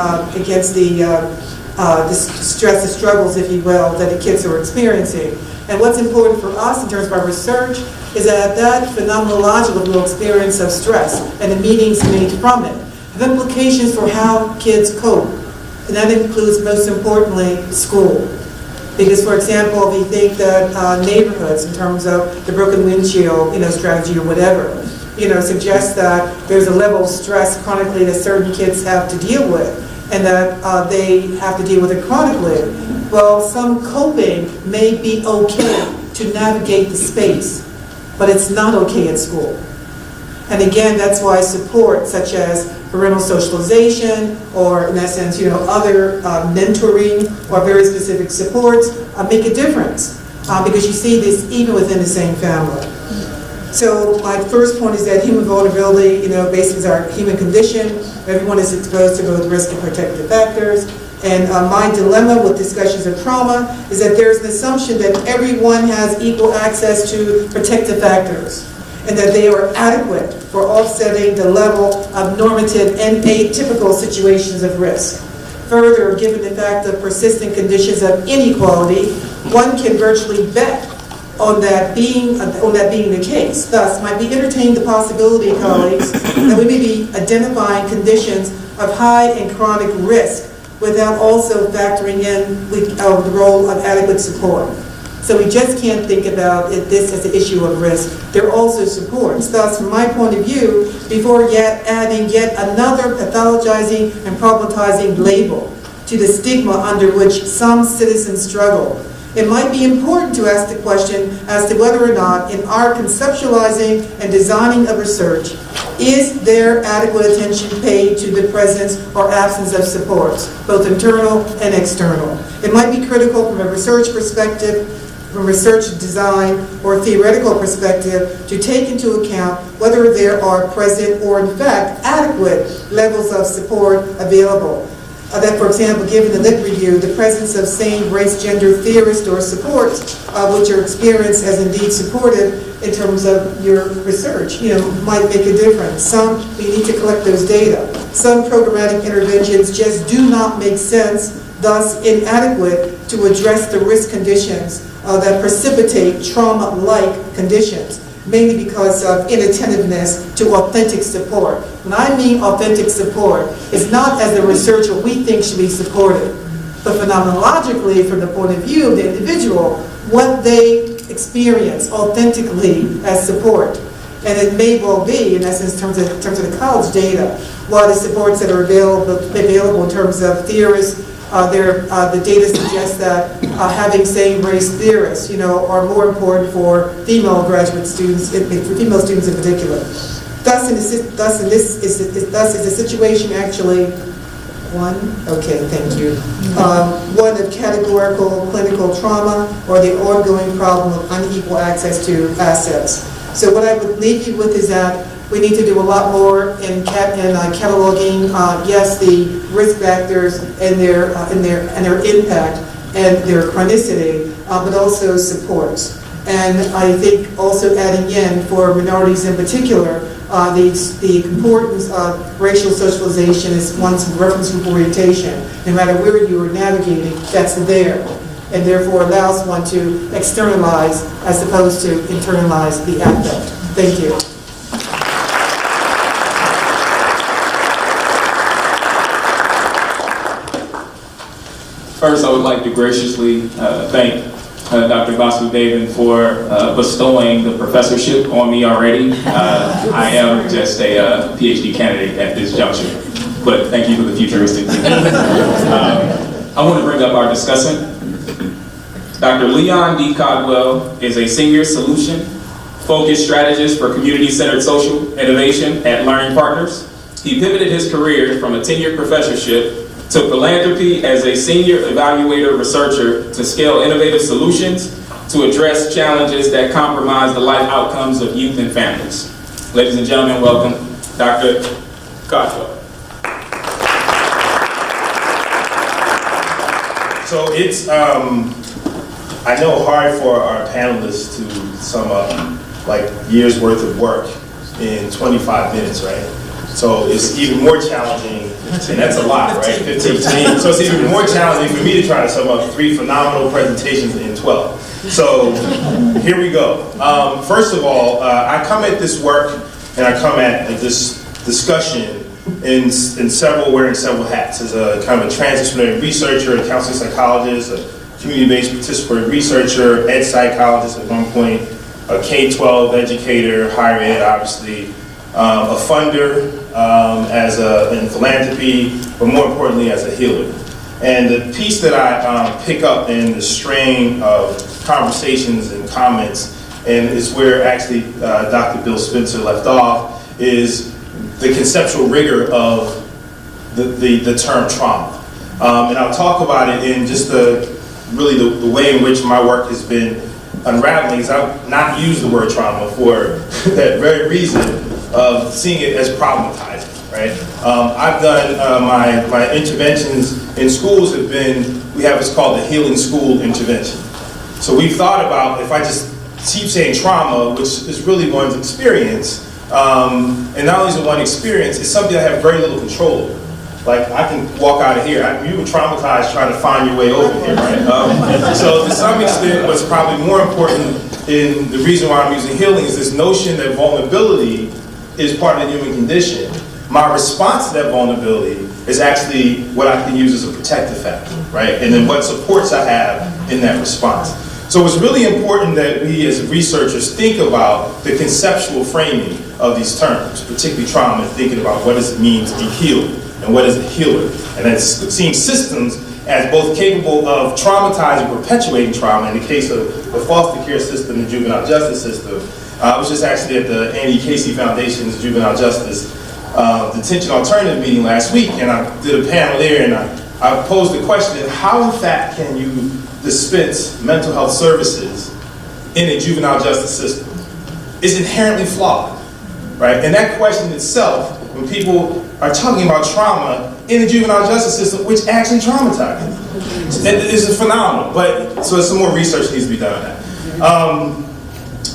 D: stress, the struggles, if you will, that the kids are experiencing. And what's important for us in terms of our research is that phenomenological experience of stress and the meanings made from it have implications for how kids cope. And that includes, most importantly, school. Because, for example, if you think that neighborhoods, in terms of the broken windshield, strategy or whatever, suggests that there's a level of stress chronically that certain kids have to deal with, and that they have to deal with it chronically. Well, some coping may be okay to navigate the space, but it's not okay at school. And again, that's why support such as parental socialization or, in essence, other mentoring or very specific supports make a difference because you see this even within the same family. So my first point is that human vulnerability, basically is our human condition. Everyone is exposed to both risk and protective factors. And my dilemma with discussions of trauma is that there's an assumption that everyone has equal access to protective factors and that they are adequate for offsetting the level of normative and atypical situations of risk. Further, given the fact of persistent conditions of inequality, one can virtually bet on that being the case. Thus, might be entertained the possibility, colleagues, that we may be identifying conditions of high and chronic risk without also factoring in the role of adequate support. So we just can't think about this as an issue of risk. There are also supports. Thus, from my point of view, before adding yet another pathologizing and problematizing label to the stigma under which some citizens struggle, it might be important to ask the question as to whether or not in our conceptualizing and designing of research, is there adequate attention paid to the presence or absence of supports, both internal and external? It might be critical from a research perspective, from research design or theoretical perspective, to take into account whether there are present or in fact adequate levels of support available. That, for example, given the Lit Review, the presence of same race, gender theorists or supports which are experienced as indeed supportive in terms of your research, might make a difference. Some, we need to collect those data. Some programmatic interventions just do not make sense, thus inadequate to address the risk conditions that precipitate trauma-like conditions, mainly because of inattentiveness to authentic support. When I mean authentic support, it's not as a researcher we think should be supported, but phenomenologically, from the point of view of the individual, what they experience authentically as support. And it may well be, in essence, in terms of the college data, while the supports that are available in terms of theorists, the data suggests that having same-race theorists, are more important for female graduate students, for female students in particular. Thus, is the situation actually one? Okay, thank you. One of categorical clinical trauma or the ongoing problem of unequal access to assets. So what I would leave you with is that we need to do a lot more in cataloging, yes, the risk factors and their impact and their chronicity, but also supports. And I think also adding in, for minorities in particular, the importance of racial socialization is one's reference group orientation. No matter where you are navigating, that's there, and therefore allows one to externalize as opposed to internalize the affect. Thank you.
A: First, I would like to graciously thank Dr. Vasudevan for bestowing the professorship on me already. I am just a PhD candidate at this juncture, but thank you for the futuristic thing. I want to bring up our discussant. Dr. Leon D. Codwell is a senior solution-focused strategist for community-centered social innovation at Learning Partners. He pivoted his career from a tenured professorship to philanthropy as a senior evaluator researcher to scale innovative solutions to address challenges that compromise the life outcomes of youth and families. Ladies and gentlemen, welcome Dr. Codwell.
E: So it's, I know, hard for our panelists to sum up like years worth of work in 25 minutes, right? So it's even more challenging, and that's a lot, right? 15. So it's even more challenging for me to try to sum up 3 phenomenal presentations in 12. So here we go. First of all, I come at this work, and I come at this discussion wearing several hats. As a kind of a transdisciplinary researcher, a counseling psychologist, a community-based participatory researcher, ed psychologist at one point, a K-12 educator, higher ed, obviously, a funder in philanthropy, but more importantly as a healer. And the piece that I pick up in the strain of conversations and comments, and is where actually Dr. Bill Spencer left off, is the conceptual rigor of the term trauma. And I'll talk about it in just the way in which my work has been unraveling, is I've not used the word trauma for that very reason of seeing it as problematizing, right? I've done my interventions in schools have been, we have what's called the healing school intervention. So we've thought about, if I just keep saying trauma, which is really one's experience, and not only is it one experience, it's something I have very little control over. Like, I can walk out of here, you were traumatized trying to find your way over here, right? So to some extent, what's probably more important in the reason why I'm using healing is this notion that vulnerability is part of the human condition. My response to that vulnerability is actually what I can use as a protective factor, right? And then what supports I have in that response. So it's really important that we as researchers think about the conceptual framing of these terms, particularly trauma, and thinking about what does it mean to be healed, and what is a healer. And then seeing systems as both capable of traumatizing, perpetuating trauma. In the case of the foster care system, the juvenile justice system, I was just actually at the Andy Casey Foundation's Juvenile Justice Detention Alternative meeting last week, and I did a panel there, and I posed the question, how in fact can you dispense mental health services in a juvenile justice system? It's inherently flawed, right? And that question itself, when people are talking about trauma in the juvenile justice system, which actually traumatizes, is phenomenal. But so some more research needs to be done on that.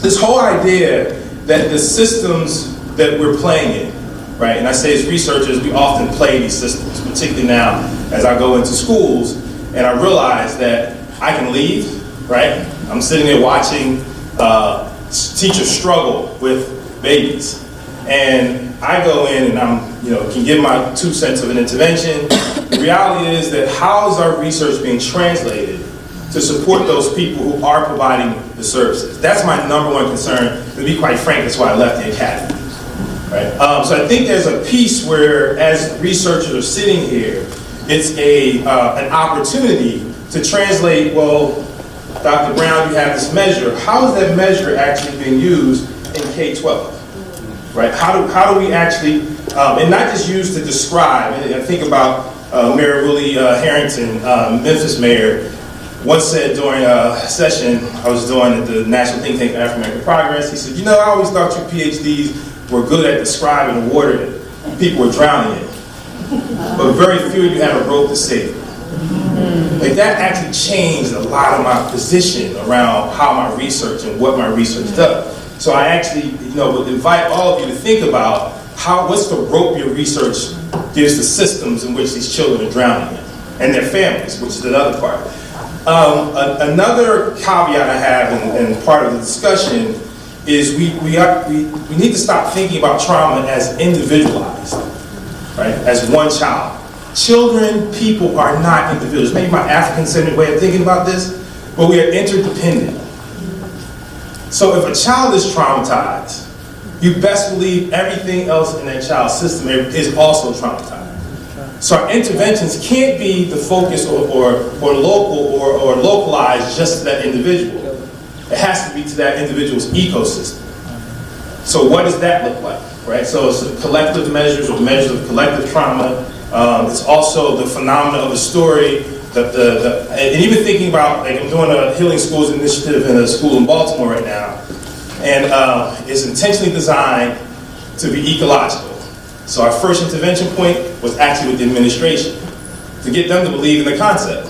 E: this whole idea that the systems that we're playing in, right, and I say as researchers, we often play these systems, particularly now as I go into schools, and I realize that I can leave, right? I'm sitting there watching teachers struggle with babies. And I go in and can give my 2 cents of an intervention. The reality is that how is our research being translated to support those people who are providing the services? That's my number one concern. To be quite frank, that's why I left the academy. Right? So I think there's a piece where, as researchers are sitting here, it's an opportunity to translate, well, Dr. Brown, you have this measure. How is that measure actually being used in K-12? Right? How do we actually, and not just use to describe, and I think about Mayor Willie Harrington, Memphis mayor, once said during a session I was doing at the National Think Tank for African American Progress, he said, I always thought you PhDs were good at describing the water that people were drowning in, but very few of you have a rope to save them. Like that actually changed a lot of my position around how my research and what my research does. So I actually, would invite all of you to think about what's the rope your research gives the systems in which these children are drowning in, and their families, which is another part. Another caveat I have, and part of the discussion, is we need to stop thinking about trauma as individualized, right? As one child. Children, people are not individuals. Maybe my African-centered way of thinking about this, but we are interdependent. So if a child is traumatized, you best believe everything else in that child's system is also traumatized. So our interventions can't be the focus or local or localized just to that individual. It has to be to that individual's ecosystem. So what does that look like, right? So it's collective measures or measures of collective trauma. It's also the phenomena of a story. And even thinking about, like I'm doing a Healing Schools initiative in a school in Baltimore right now, and it's intentionally designed to be ecological. So our first intervention point was actually with the administration, to get them to believe in the concept.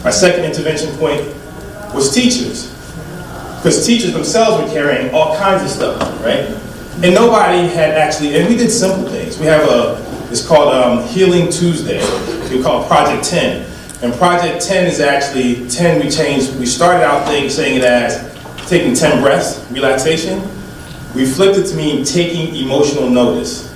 E: Our second intervention point was teachers, because teachers themselves were carrying all kinds of stuff, right? And nobody had actually, and we did simple things. We have it's called Healing Tuesday. We call it Project 10. And Project 10 is actually 10, we started out saying it as taking 10 breaths, relaxation. We flipped it to mean taking emotional notice,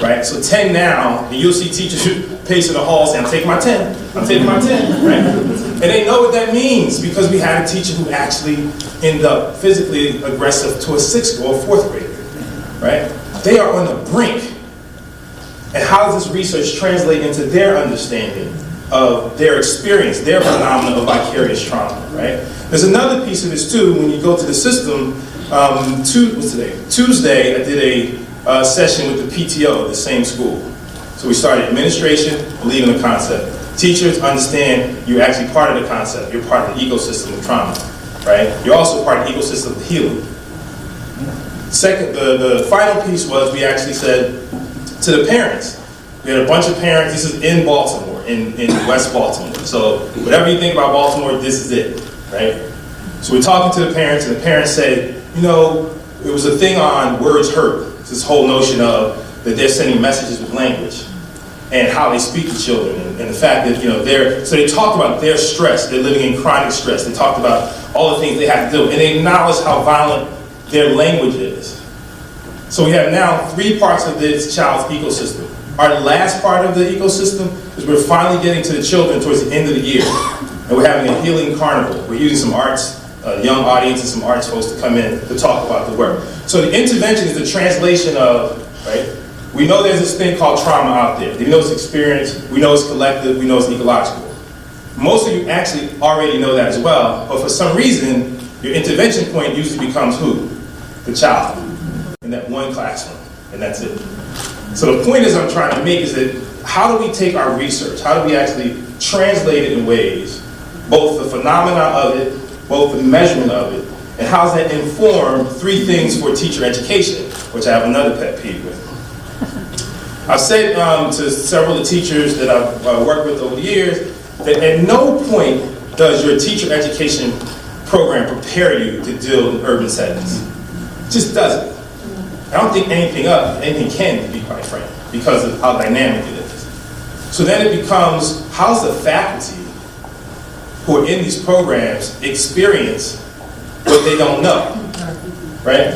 E: right? So 10 now, and you'll see teachers pacing the hall saying, I'm taking my 10, I'm taking my 10, right? And they know what that means because we had a teacher who actually ended up physically aggressive to a 6th or 4th grader, right? They are on the brink. And how does this research translate into their understanding of their experience, their phenomena of vicarious trauma, right? There's another piece of this too, when you go to the system. What's today? Tuesday, I did a session with the PTO of the same school. So we started administration, believe in the concept. Teachers understand you're actually part of the concept. You're part of the ecosystem of trauma, right? You're also part of the ecosystem of healing. Second, the final piece was we actually said to the parents, we had a bunch of parents, this is in Baltimore, in West Baltimore. So whatever you think about Baltimore, this is it, right? So we're talking to the parents, and the parents say, it was a thing on words hurt. It's this whole notion of that they're sending messages with language and how they speak to children, and the fact that, so they talked about their stress, they're living in chronic stress. They talked about all the things they have to do, and they acknowledged how violent their language is. So we have now 3 parts of this child's ecosystem. Our last part of the ecosystem is we're finally getting to the children towards the end of the year. And we're having a healing carnival. We're using some arts, young audience and some arts folks to come in to talk about the work. So the intervention is the translation of, right? We know there's this thing called trauma out there. We know it's experience, we know it's collective, we know it's ecological. Most of you actually already know that as well, but for some reason, your intervention point usually becomes who? The child. In that one classroom, and that's it. So the point is I'm trying to make is that how do we take our research, how do we actually translate it in ways, both the phenomena of it, both the measurement of it, and how does that inform 3 things for teacher education, which I have another pet peeve with. I've said to several of the teachers that I've worked with over the years that at no point does your teacher education program prepare you to deal in urban settings. It just doesn't. I don't think anything can, to be quite frank, because of how dynamic it is. So then it becomes, how's the faculty who are in these programs experience what they don't know, right?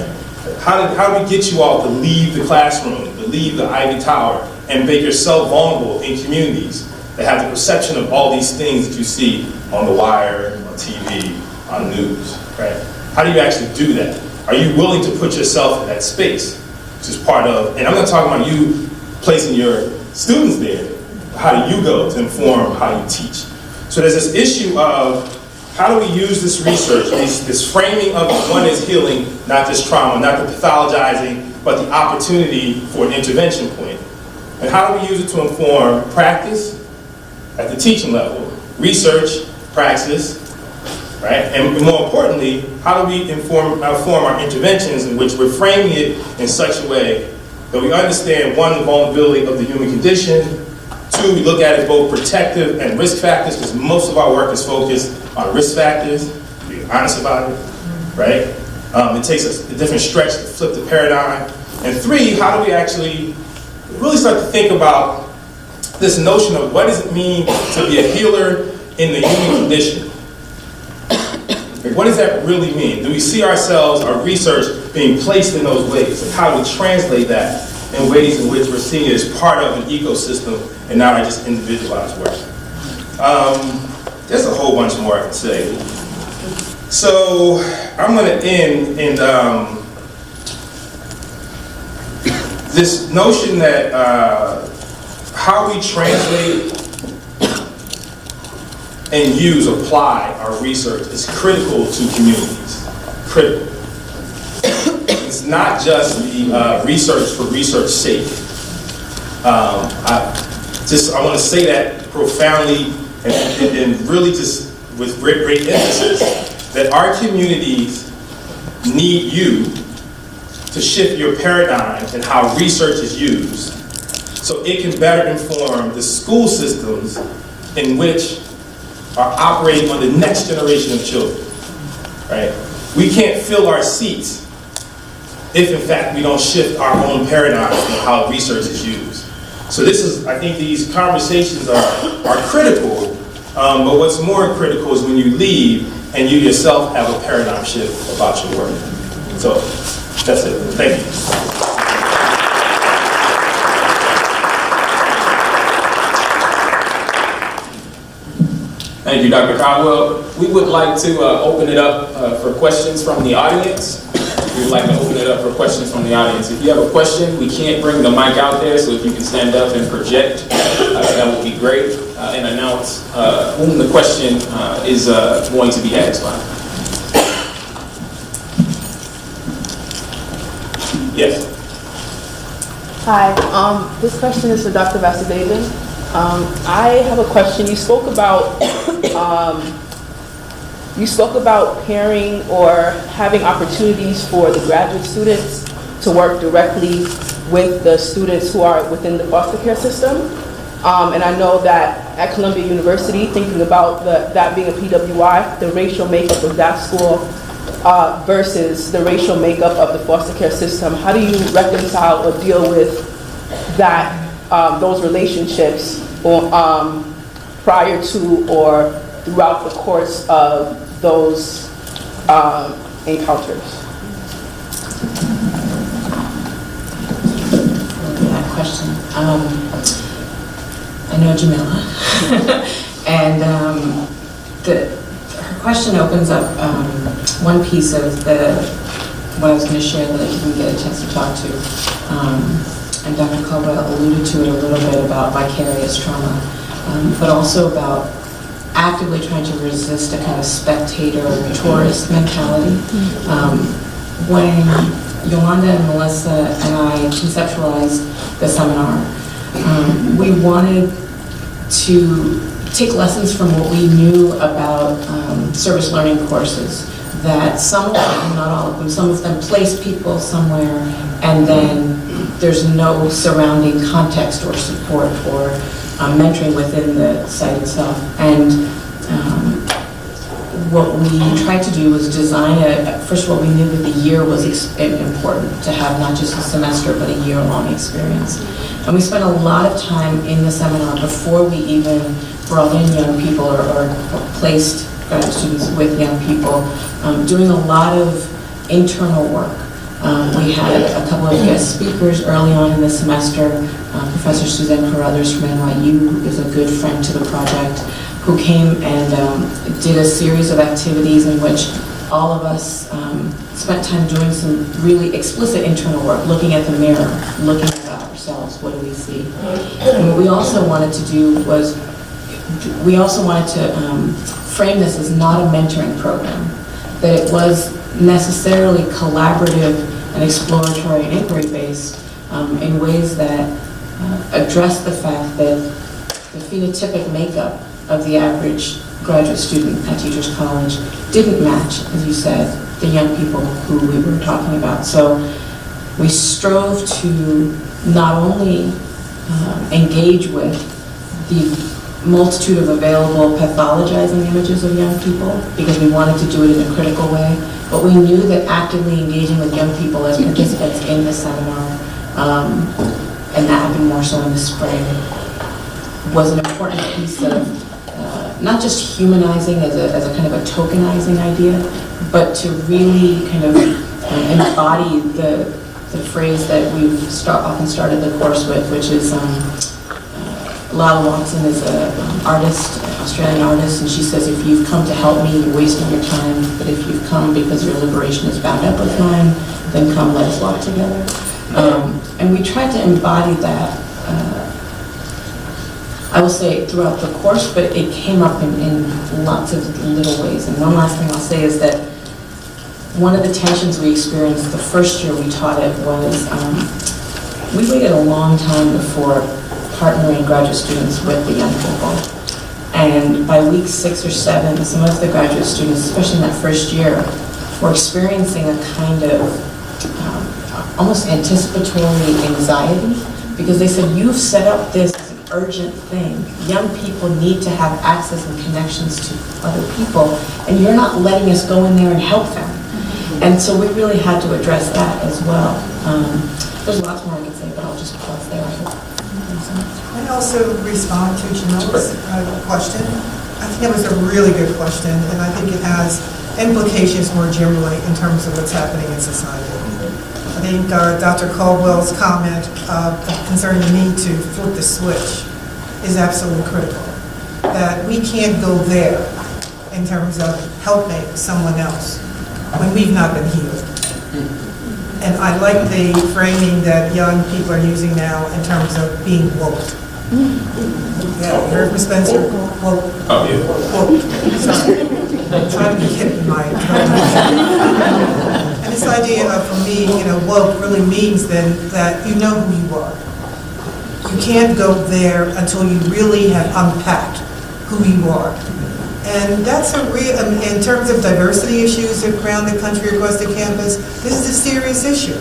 E: How do we get you all to leave the classroom, to leave the Ivy Tower, and make yourself vulnerable in communities that have the perception of all these things that you see on the wire, on TV, on news, right? How do you actually do that? Are you willing to put yourself in that space, which is part of, and I'm not talking about you placing your students there, but how do you go to inform how you teach? So there's this issue of how do we use this research, this framing of one is healing, not just trauma, not the pathologizing, but the opportunity for an intervention point. And how do we use it to inform practice at the teaching level, research, praxis, right? And more importantly, how do we inform our interventions in which we're framing it in such a way that we understand, one, the vulnerability of the human condition, two, we look at it both protective and risk factors, because most of our work is focused on risk factors, being honest about it, right? It takes a different stretch to flip the paradigm. And three, how do we actually really start to think about this notion of what does it mean to be a healer in the human condition? What does that really mean? Do we see ourselves, our research, being placed in those ways? And how do we translate that in ways in which we're seeing it as part of an ecosystem and not just individualized work? There's a whole bunch more I can say. So I'm going to end in this notion that how we translate and apply our research is critical to communities. Critical. It's not just the research for research's sake. I want to say that profoundly and really just with great emphasis, that our communities need you to shift your paradigm in how research is used so it can better inform the school systems in which are operating on the next generation of children, right? We can't fill our seats if in fact we don't shift our own paradigm in how research is used. So I think these conversations are critical, but what's more critical is when you leave and you yourself have a paradigm shift about your work. So that's it, thank you.
A: Thank you, Dr. Caldwell. We would like to open it up for questions from the audience. We would like to open it up for questions from the audience. If you have a question, we can't bring the mic out there, so if you can stand up and project, that would be great, and announce whom the question is going to be asked by. Yes.
F: Hi, this question is for Dr. Vasudevan. I have a question. You spoke about pairing or having opportunities for the graduate students to work directly with the students who are within the foster care system. And I know that at Columbia University, thinking about that being a PWI, the racial makeup of that school versus the racial makeup of the foster care system, how do you reconcile or deal with that, those relationships prior to or throughout the course of those encounters?
C: That question. I know Jamila, and her question opens up one piece of what I was going to share that I didn't get a chance to talk to. And Dr. Caldwell alluded to it a little bit about vicarious trauma, but also about actively trying to resist a kind of spectator or tourist mentality. When Yolanda and Melissa and I conceptualized the seminar, we wanted to take lessons from what we knew about service learning courses, that some of them, not all of them, some of them place people somewhere and then there's no surrounding context or support or mentoring within the site itself. And what we tried to do was design first of all, we knew that the year was important to have not just a semester, but a year-long experience. And we spent a lot of time in the seminar before we even brought in young people or placed graduate students with young people, doing a lot of internal work. We had a couple of guest speakers early on in the semester. Professor Suzanne Carruthers from NYU is a good friend to the project, who came and did a series of activities in which all of us spent time doing some really explicit internal work, looking at the mirror, looking at ourselves, what do we see? And what we also wanted to do was, we also wanted to frame this as not a mentoring program, that it was necessarily collaborative and exploratory and inquiry-based in ways that address the fact that the phenotypic makeup of the average graduate student at Teachers College didn't match, as you said, the young people who we were talking about. So we strove to not only engage with the multitude of available pathologizing images of young people, because we wanted to do it in a critical way, but we knew that actively engaging with young people as participants in the seminar, and that happened more so in the spring, was an important piece of not just humanizing as a kind of a tokenizing idea, but to really kind of embody the phrase that we've often started the course with, which is Lyle Watson is an artist, an Australian artist, and she says, if you've come to help me, you're wasting your time, but if you've come because your liberation is bound up with mine, then come, let us walk together. And we tried to embody that, I will say, throughout the course, but it came up in lots of little ways. And one last thing I'll say is that one of the tensions we experienced the first year we taught it was, we waited a long time before partnering graduate students with the young people. And by week 6 or 7, some of the graduate students, especially in that first year, were experiencing a kind of almost anticipatory anxiety, because they said, you've set up this urgent thing. Young people need to have access and connections to other people, and you're not letting us go in there and help them. And so we really had to address that as well. There's lots more I could say, but I'll just pause there, I hope.
D: I also respond to Janelle's question. I think that was a really good question, and I think it has implications more generally in terms of what's happening in society. I think Dr. Caldwell's comment concerning the need to flip the switch is absolutely critical. That we can't go there in terms of helping someone else when we've not been healed. And I like the framing that young people are using now in terms of being woke. Yeah, you heard from Spencer? Woke.
A: Oh, yeah.
D: Woke. Sorry. I'm trying to be hip in my And this idea of, for me, woke really means then that you know who you are. You can't go there until you really have unpacked who you are. And that's a real, in terms of diversity issues around the country, across the campus, this is a serious issue.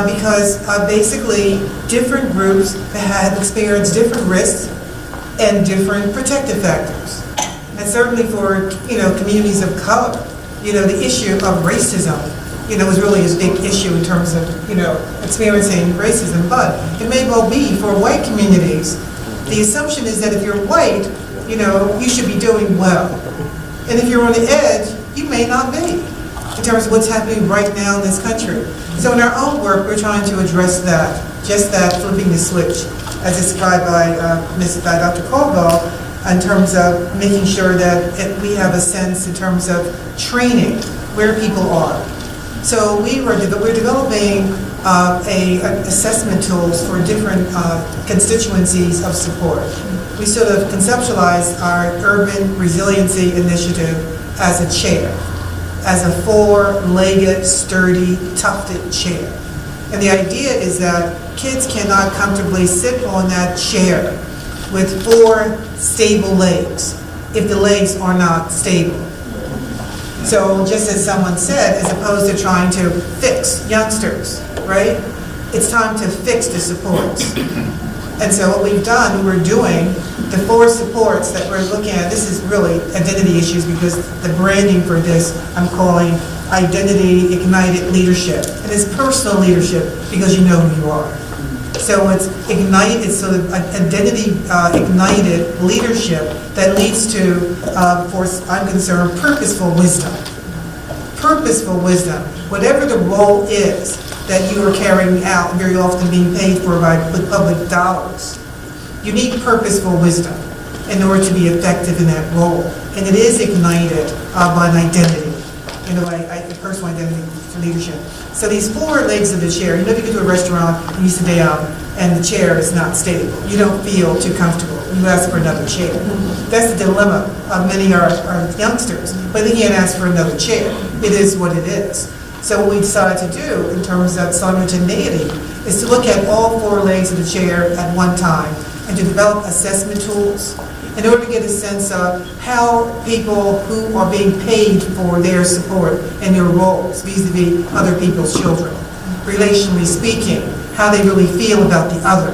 D: Because basically different groups have experienced different risks and different protective factors. And certainly for, communities of color, the issue of racism, is really a big issue in terms of, experiencing racism. But it may well be for white communities, the assumption is that if you're white, you should be doing well. And if you're on the edge, you may not be, in terms of what's happening right now in this country. So in our own work, we're trying to address that, just that flipping the switch, as described by Dr. Caldwell, in terms of making sure that we have a sense in terms of training where people are. So we're developing assessment tools for different constituencies of support. We sort of conceptualized our Urban Resiliency Initiative as a chair, as a 4-legged, sturdy, tufted chair. And the idea is that kids cannot comfortably sit on that chair with 4 stable legs if the legs are not stable. So just as someone said, as opposed to trying to fix youngsters, right? It's time to fix the supports. And so what we've done, we're doing, The 4 supports that we're looking at, this is really identity issues because the branding for this I'm calling Identity Ignited Leadership. And it's personal leadership because you know who you are. So it's ignited, it's sort of identity ignited leadership that leads to, for I'm concerned, purposeful wisdom. Purposeful wisdom. Whatever the role is that you are carrying out, very often being paid for with public dollars, you need purposeful wisdom in order to be effective in that role. And it is ignited by an identity, a personal identity for leadership. So these 4 legs of the chair, if you go to a restaurant and you sit down and the chair is not stable, you don't feel too comfortable, you ask for another chair. That's the dilemma of many of our youngsters, but they can't ask for another chair. It is what it is. So what we decided to do in terms of simultaneity is to look at all 4 legs of the chair at one time and to develop assessment tools in order to get a sense of how people who are being paid for their support and their roles vis-a-vis other people's children, relationally speaking, how they really feel about the other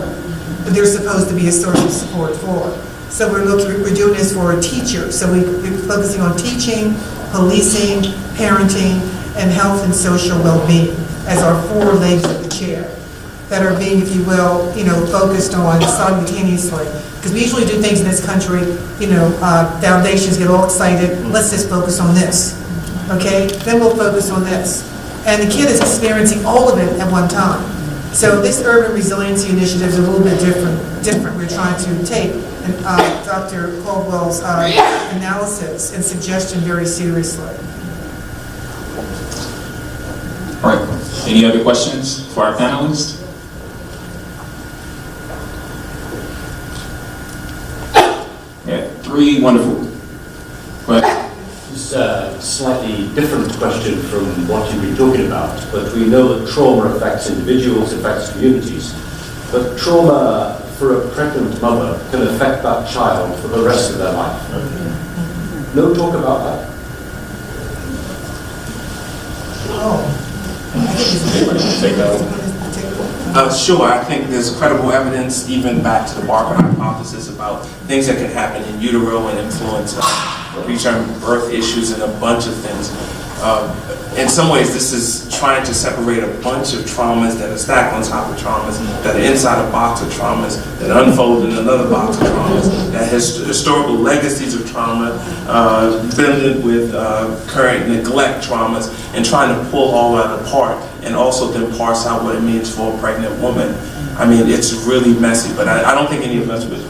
D: that they're supposed to be a source of support for. So we're doing this for a teacher. So we're focusing on teaching, policing, parenting, and health and social well-being as our 4 legs of the chair that are being, if you will, focused on simultaneously. Because we usually do things in this country, foundations get all excited, let's just focus on this, okay? Then we'll focus on this. And the kid is experiencing all of it at one time. So this urban resiliency initiative is a little bit different. We're trying to take Dr. Caldwell's analysis and suggestion very seriously.
A: All right, any other questions for our panelists? Yeah, 3 wonderful. Go ahead.
G: It's a slightly different question from what you've been talking about, but we know that trauma affects individuals, affects communities, but trauma for a pregnant mother can affect that child for the rest of their life. No talk about that?
B: Sure, I think there's credible evidence, even back to the Barker hypothesis, about things that can happen in utero and influence preterm birth issues and a bunch of things. In some ways, this is trying to separate a bunch of traumas that are stacked on top of traumas, that are inside a box of traumas, that unfold in another box of traumas, that has historical legacies of trauma, blended with current neglect traumas, and trying to pull all that apart, and also then parse out what it means for a pregnant woman. I mean, it's really messy, but I don't think any of us would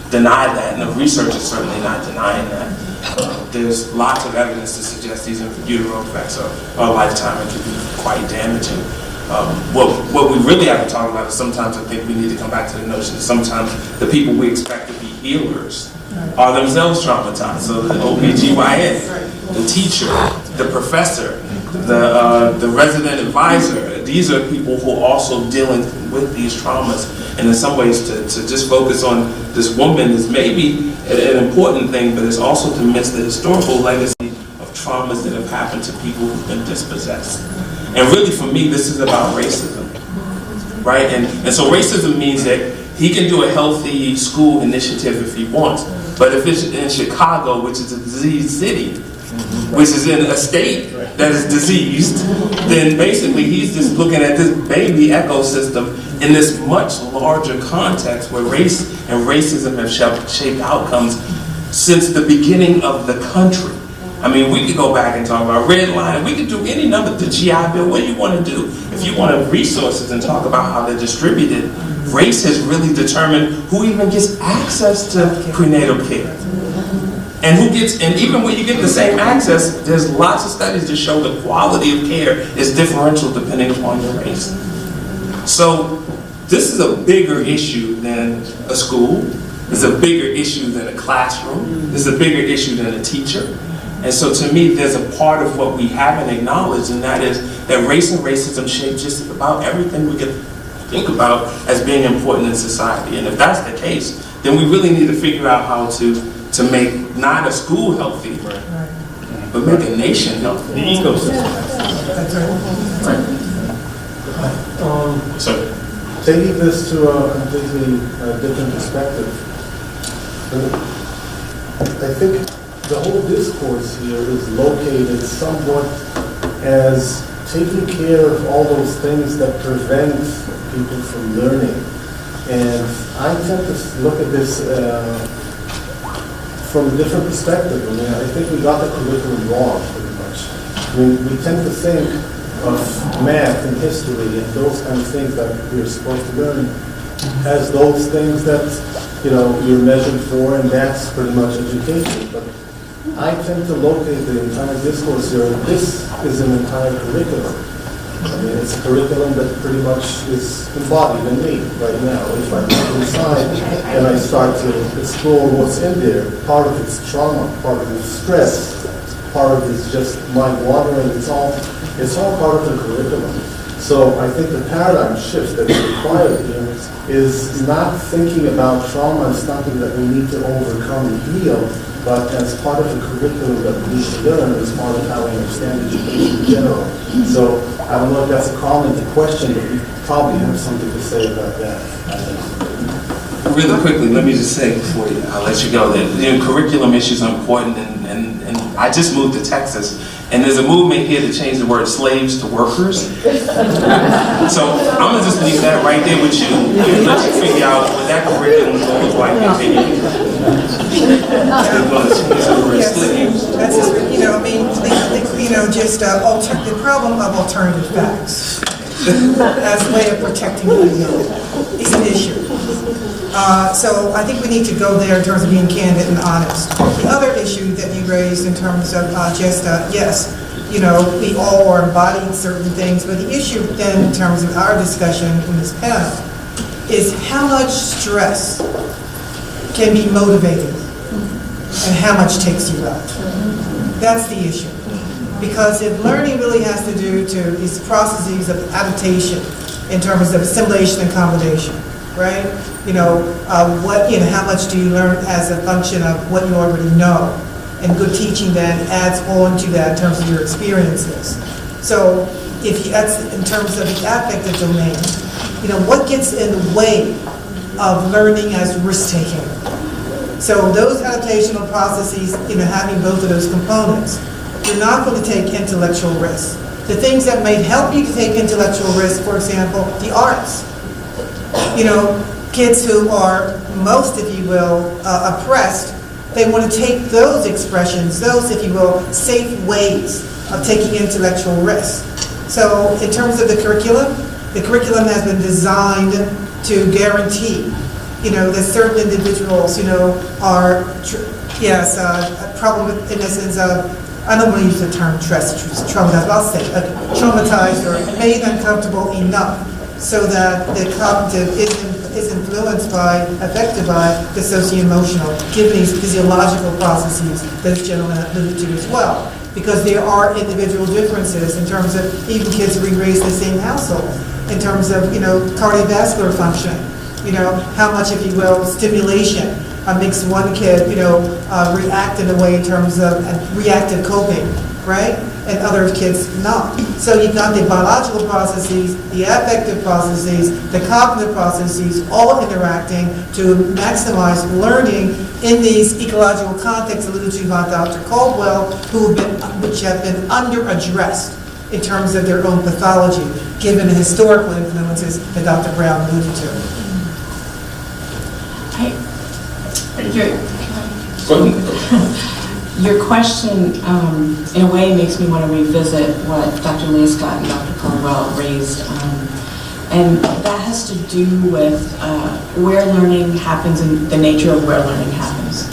B: deny that, and the research is certainly not denying that. There's lots of evidence to suggest these in utero effects are a lifetime and can be quite damaging. What we really have to talk about is sometimes I think we need to come back to the notion that sometimes the people we expect to be healers are themselves traumatized. So the OBGYN, the teacher, the professor, the resident advisor, these are people who are also dealing with these traumas. And in some ways to just focus on this woman is maybe an important thing, but it's also to miss the historical legacy of traumas that have happened to people who've been dispossessed. And really for me, this is about racism, right? And so racism means that he can do a healthy school initiative if he wants, but if it's in Chicago, which is a diseased city, which is in a state that is diseased, then basically he's just looking at this baby ecosystem in this much larger context where race and racism have shaped outcomes since the beginning of the country. I mean, we could go back and talk about red line, we could do any number, the GI Bill, what do you want to do? If you want resources and talk about how they're distributed, race has really determined who even gets access to prenatal care. And who gets, and even when you get the same access, there's lots of studies that show the quality of care is differential depending upon your race. So this is a bigger issue than a school. It's a bigger issue than a classroom. It's a bigger issue than a teacher. And so to me, there's a part of what we haven't acknowledged, and that is that race and racism shape just about everything we can think about as being important in society. And if that's the case, then we really need to figure out how to make not a school healthy, but make a nation healthy.
G: The ecosystem.
B: So,
H: taking this to a completely different perspective, I think the whole discourse here is located somewhat as taking care of all those things that prevent people from learning. And I tend to look at this from a different perspective. I mean, I think we got the curriculum wrong, pretty much. I mean, we tend to think of math and history and those kind of things that we're supposed to learn as those things that, you're measured for, and that's pretty much education. But I tend to locate the entire discourse here. This is an entire curriculum. I mean, it's a curriculum that pretty much is embodied in me right now. If I look inside and I start to explore what's in there, part of it's trauma, part of it's stress, part of it's just mind wandering. It's all part of the curriculum. So I think the paradigm shift that's required here is not thinking about trauma as something that we need to overcome and heal, but as part of the curriculum that we need to learn, as part of how we understand education in general. So I don't know if that's a comment, a question, but you probably have something to say about that.
B: Really quickly, let me just say before I'll let you go that curriculum issues are important, and I just moved to Texas, and there's a movement here to change the word slaves to workers. So I'm gonna just leave that right there with you. Let you figure out what that curriculum looks like.
D: Yes, that's just, the problem of alternative facts as a way of protecting the unknown is an issue. So I think we need to go there in terms of being candid and honest. The other issue that you raised in terms of yes, we all are embodying certain things, but the issue then in terms of our discussion in this panel is how much stress can be motivating and how much takes you out. That's the issue. Because if learning really has to do to these processes of adaptation in terms of assimilation and accommodation, right? How much do you learn as a function of what you already know? And good teaching then adds on to that in terms of your experiences. So that's in terms of the affective domain, what gets in the way of learning as risk-taking? So those adaptational processes, having both of those components, you're not going to take intellectual risks. The things that may help you to take intellectual risks, for example, the arts. Kids who are most, if you will, oppressed, they want to take those expressions, those, if you will, safe ways of taking intellectual risks. So in terms of the curriculum has been designed to guarantee, that certain individuals, are, a problem in the sense of, I don't want to use the term traumatized, but I'll say traumatized or made uncomfortable enough so that the cognitive is affected by the socio-emotional, given these physiological processes that this gentleman alluded to as well. Because there are individual differences in terms of even kids who were raised in the same household, in terms of, cardiovascular function, how much, if you will, stimulation makes one kid, react in a way in terms of reactive coping, right? And other kids not. So you've got the biological processes, the affective processes, the cognitive processes, all interacting to maximize learning in these ecological contexts alluded to by Dr. Caldwell, which have been under-addressed in terms of their own pathology, given the historical influences that Dr. Brown alluded to.
C: Your question, in a way, makes me want to revisit what Dr. Leigh Scott and Dr. Caldwell raised. And that has to do with where learning happens and the nature of where learning happens.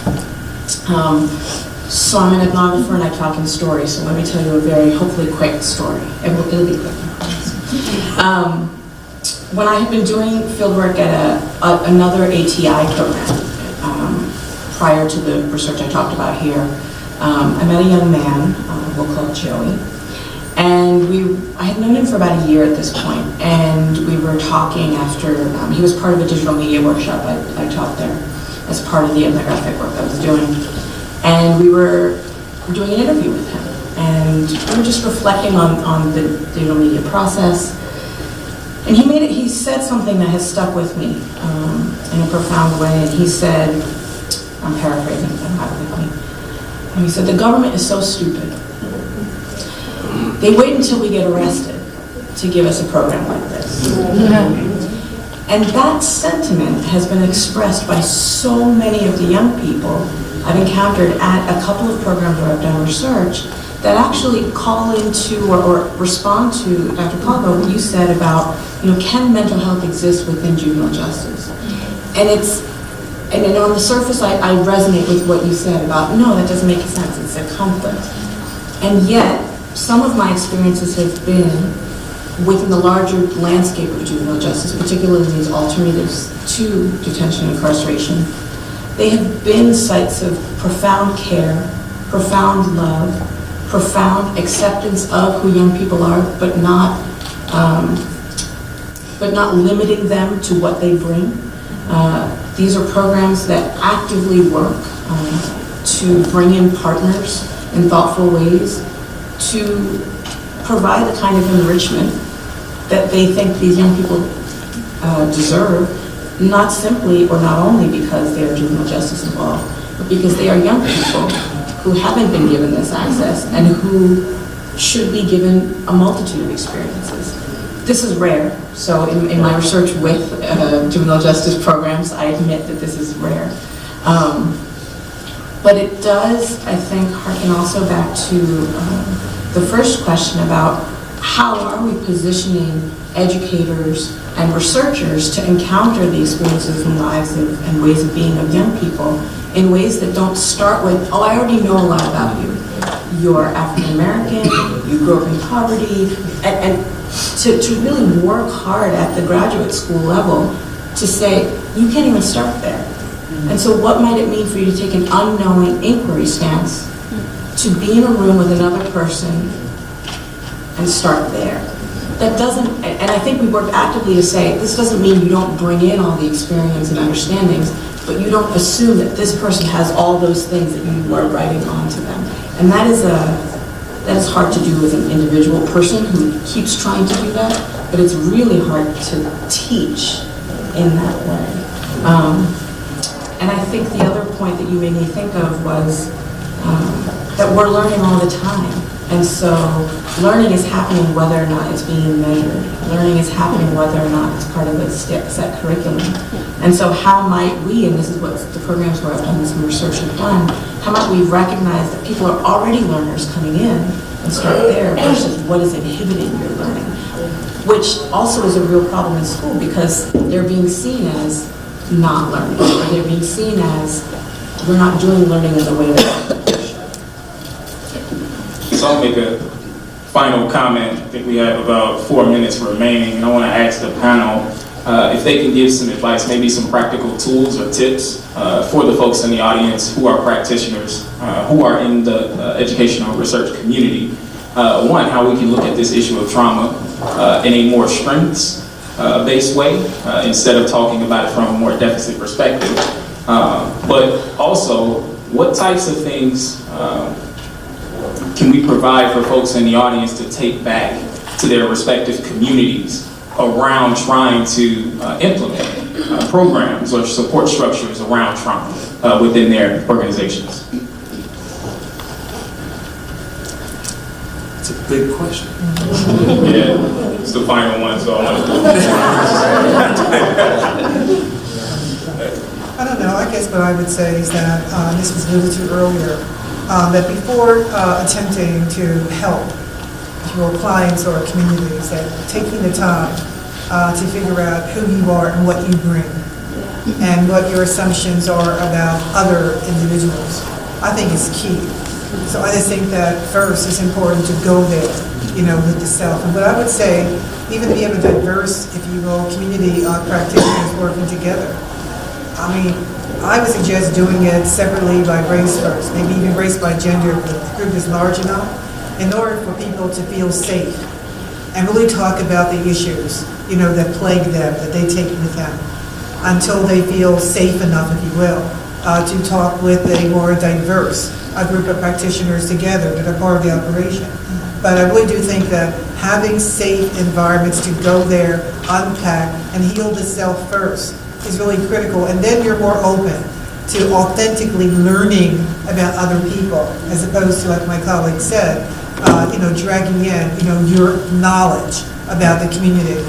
C: So I'm an ethnographer and I talk in stories, so let me tell you a very, hopefully, quick story. It'll be quick, I promise. When I had been doing fieldwork at another ATI program, prior to the research I talked about here, I met a young man, we'll call Joey, and I had known him for about a year at this point, and we were talking after, he was part of a digital media workshop I taught there as part of the ethnographic work I was doing, and we were doing an interview with him, and we were just reflecting on the digital media process, and he said something that has stuck with me in a profound way, and he said, I'm paraphrasing, but not with me. And he said, the government is so stupid. They wait until we get arrested to give us a program like this. And that sentiment has been expressed by so many of the young people I've encountered at a couple of programs where I've done research that actually call into or respond to, Dr. Calvo, what you said about, can mental health exist within juvenile justice? And and on the surface, I resonate with what you said about, no, that doesn't make sense, it's a conflict. And yet, some of my experiences have been within the larger landscape of juvenile justice, particularly these alternatives to detention and incarceration. They have been sites of profound care, profound love, profound acceptance of who young people are, but not limiting them to what they bring. These are programs that actively work to bring in partners in thoughtful ways, to provide the kind of enrichment that they think these young people deserve, not simply or not only because they are juvenile justice involved, but because they are young people who haven't been given this access and who should be given a multitude of experiences. This is rare, so in my research with juvenile justice programs, I admit that this is rare. But it does, I think, harken also back to the first question about how are we positioning educators and researchers to encounter the experiences and lives and ways of being of young people in ways that don't start with, oh, I already know a lot about you. You're African American, you grew up in poverty, and to really work hard at the graduate school level to say, you can't even start there. And so what might it mean for you to take an unknowing inquiry stance to be in a room with another person and start there? That doesn't, and I think we work actively to say, this doesn't mean you don't bring in all the experience and understandings, but you don't assume that this person has all those things that you are writing onto them. And that is hard to do with an individual person who keeps trying to do that, but it's really hard to teach in that way. And I think the other point that you made me think of was that we're learning all the time. And so learning is happening whether or not it's being measured. Learning is happening whether or not it's part of a set curriculum. And so how might we, and this is what the programs where I've done some research have done, how might we recognize that people are already learners coming in and start there versus what is inhibiting your learning, which also is a real problem in school because they're being seen as not learning, or they're being seen as we're not doing learning in the way that
A: So I'll make a final comment. I think we have about 4 minutes remaining, and I want to ask the panel if they can give some advice, maybe some practical tools or tips for the folks in the audience who are practitioners, who are in the educational research community. One, how we can look at this issue of trauma in a more strengths-based way, instead of talking about it from a more deficit perspective. But also, what types of things can we provide for folks in the audience to take back to their respective communities around trying to implement programs or support structures around trauma within their organizations?
B: It's a big question.
A: Yeah, it's the final one, so I want
D: I don't know, I guess what I would say is that, this was alluded to earlier, that before attempting to help your clients or communities, that taking the time to figure out who you are and what you bring and what your assumptions are about other individuals, I think is key. So I just think that first it's important to go there, with the self. And what I would say, even if you have a diverse, if you will, community practitioners working together, I would suggest doing it separately by race first, maybe even race by gender if the group is large enough, in order for people to feel safe and really talk about the issues, that plague them, that they take with them, until they feel safe enough, if you will, to talk with a more diverse group of practitioners together that are part of the operation. But I really do think that having safe environments to go there, unpack, and heal the self first is really critical, and then you're more open to authentically learning about other people, as opposed to, like my colleague said, dragging in, your knowledge about the community,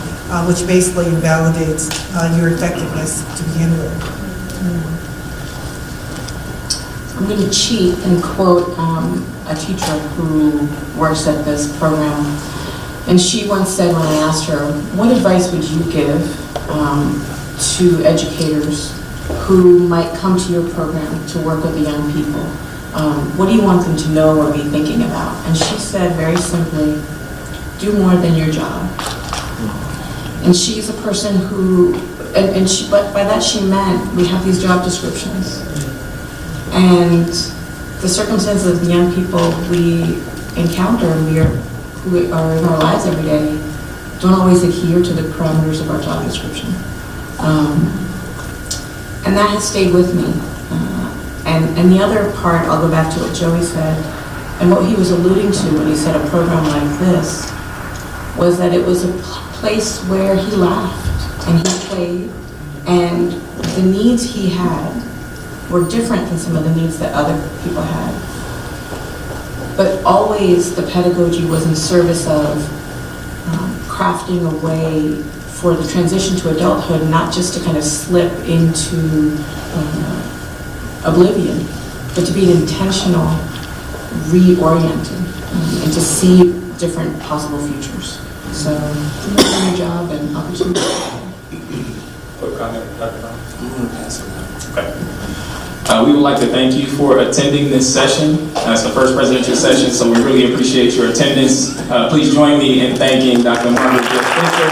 D: which basically invalidates your effectiveness to begin with.
C: I'm going to cheat and quote a teacher who works at this program. And she once said when I asked her, what advice would you give to educators who might come to your program to work with the young people? What do you want them to know or be thinking about? And she said very simply, do more than your job. And she's a person who, but by that she meant we have these job descriptions. And the circumstances of the young people we encounter who are in our lives every day don't always adhere to the parameters of our job description. And that has stayed with me. And the other part, I'll go back to what Joey said, and what he was alluding to when he said a program like this, was that it was a place where he laughed and he played, and the needs he had were different than some of the needs that other people had. But always the pedagogy was in service of crafting a way for the transition to adulthood, not just to kind of slip into oblivion, but to be an intentional reorienting and to see different possible futures. So, your job and opportunity.
A: Quick comment, Dr. Brown?
B: I'm going to pass it on.
A: Okay. We would like to thank you for attending this session. It's the first presidential session, so we really appreciate your attendance. Please join me in thanking Dr. Margaret Spencer,